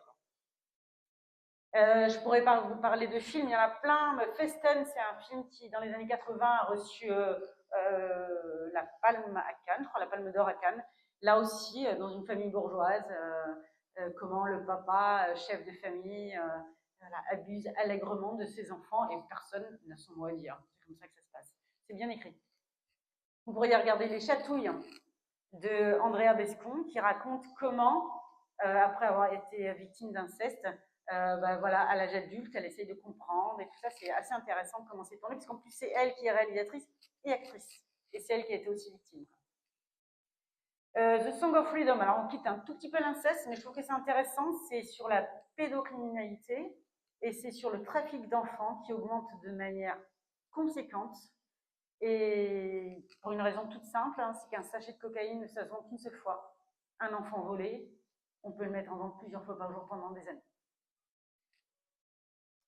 Je pourrais vous parler de films, il y en a plein. Festen, c'est un film qui, dans les années 80, a reçu la Palme à Cannes, je crois, la Palme d'Or à Cannes. Là aussi, dans une famille bourgeoise, comment le papa, chef de famille, abuse allègrement de ses enfants et personne n'a son mot à dire. C'est comme ça que ça se passe. C'est bien écrit. Vous pourriez regarder Les Chatouilles de Andrea Bescon qui raconte comment, après avoir été victime d'inceste, voilà, à l'âge adulte, elle essaye de comprendre et tout ça, c'est assez intéressant comment c'est tourné, parce qu'en plus c'est elle qui est réalisatrice et actrice, et c'est elle qui a été aussi victime. The Song of Freedom, alors on quitte un tout petit peu l'inceste, mais je trouve que c'est intéressant, c'est sur la pédocriminalité et c'est sur le trafic d'enfants qui augmente de manière conséquente, et pour une raison toute simple, hein, c'est qu'un sachet de cocaïne, ça se vend qu'une seule fois. Un enfant volé, on peut le mettre en vente plusieurs fois par jour pendant des années.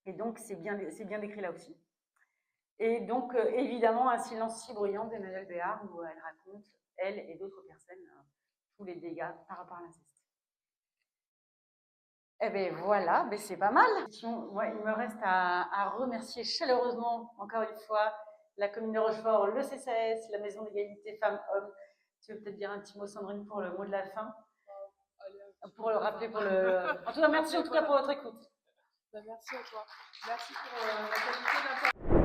Et donc, c'est bien décrit là aussi. Et donc, évidemment, Un silence si bruyant d'Emmanuelle Béard, où elle raconte, elle et d'autres personnes, tous les dégâts par rapport à l'inceste. Eh bien voilà, mais c'est pas mal. Ouais, il me reste à remercier chaleureusement, encore une fois, la commune de Rochefort, le CCAS, la Maison d'égalité femmes-hommes. Tu veux peut-être dire un petit mot, Sandrine, pour le mot de la fin? Pour le rappeler, pour le... En tout cas, merci en tout cas pour votre écoute. Bah, merci à toi. Merci pour la qualité d'interview.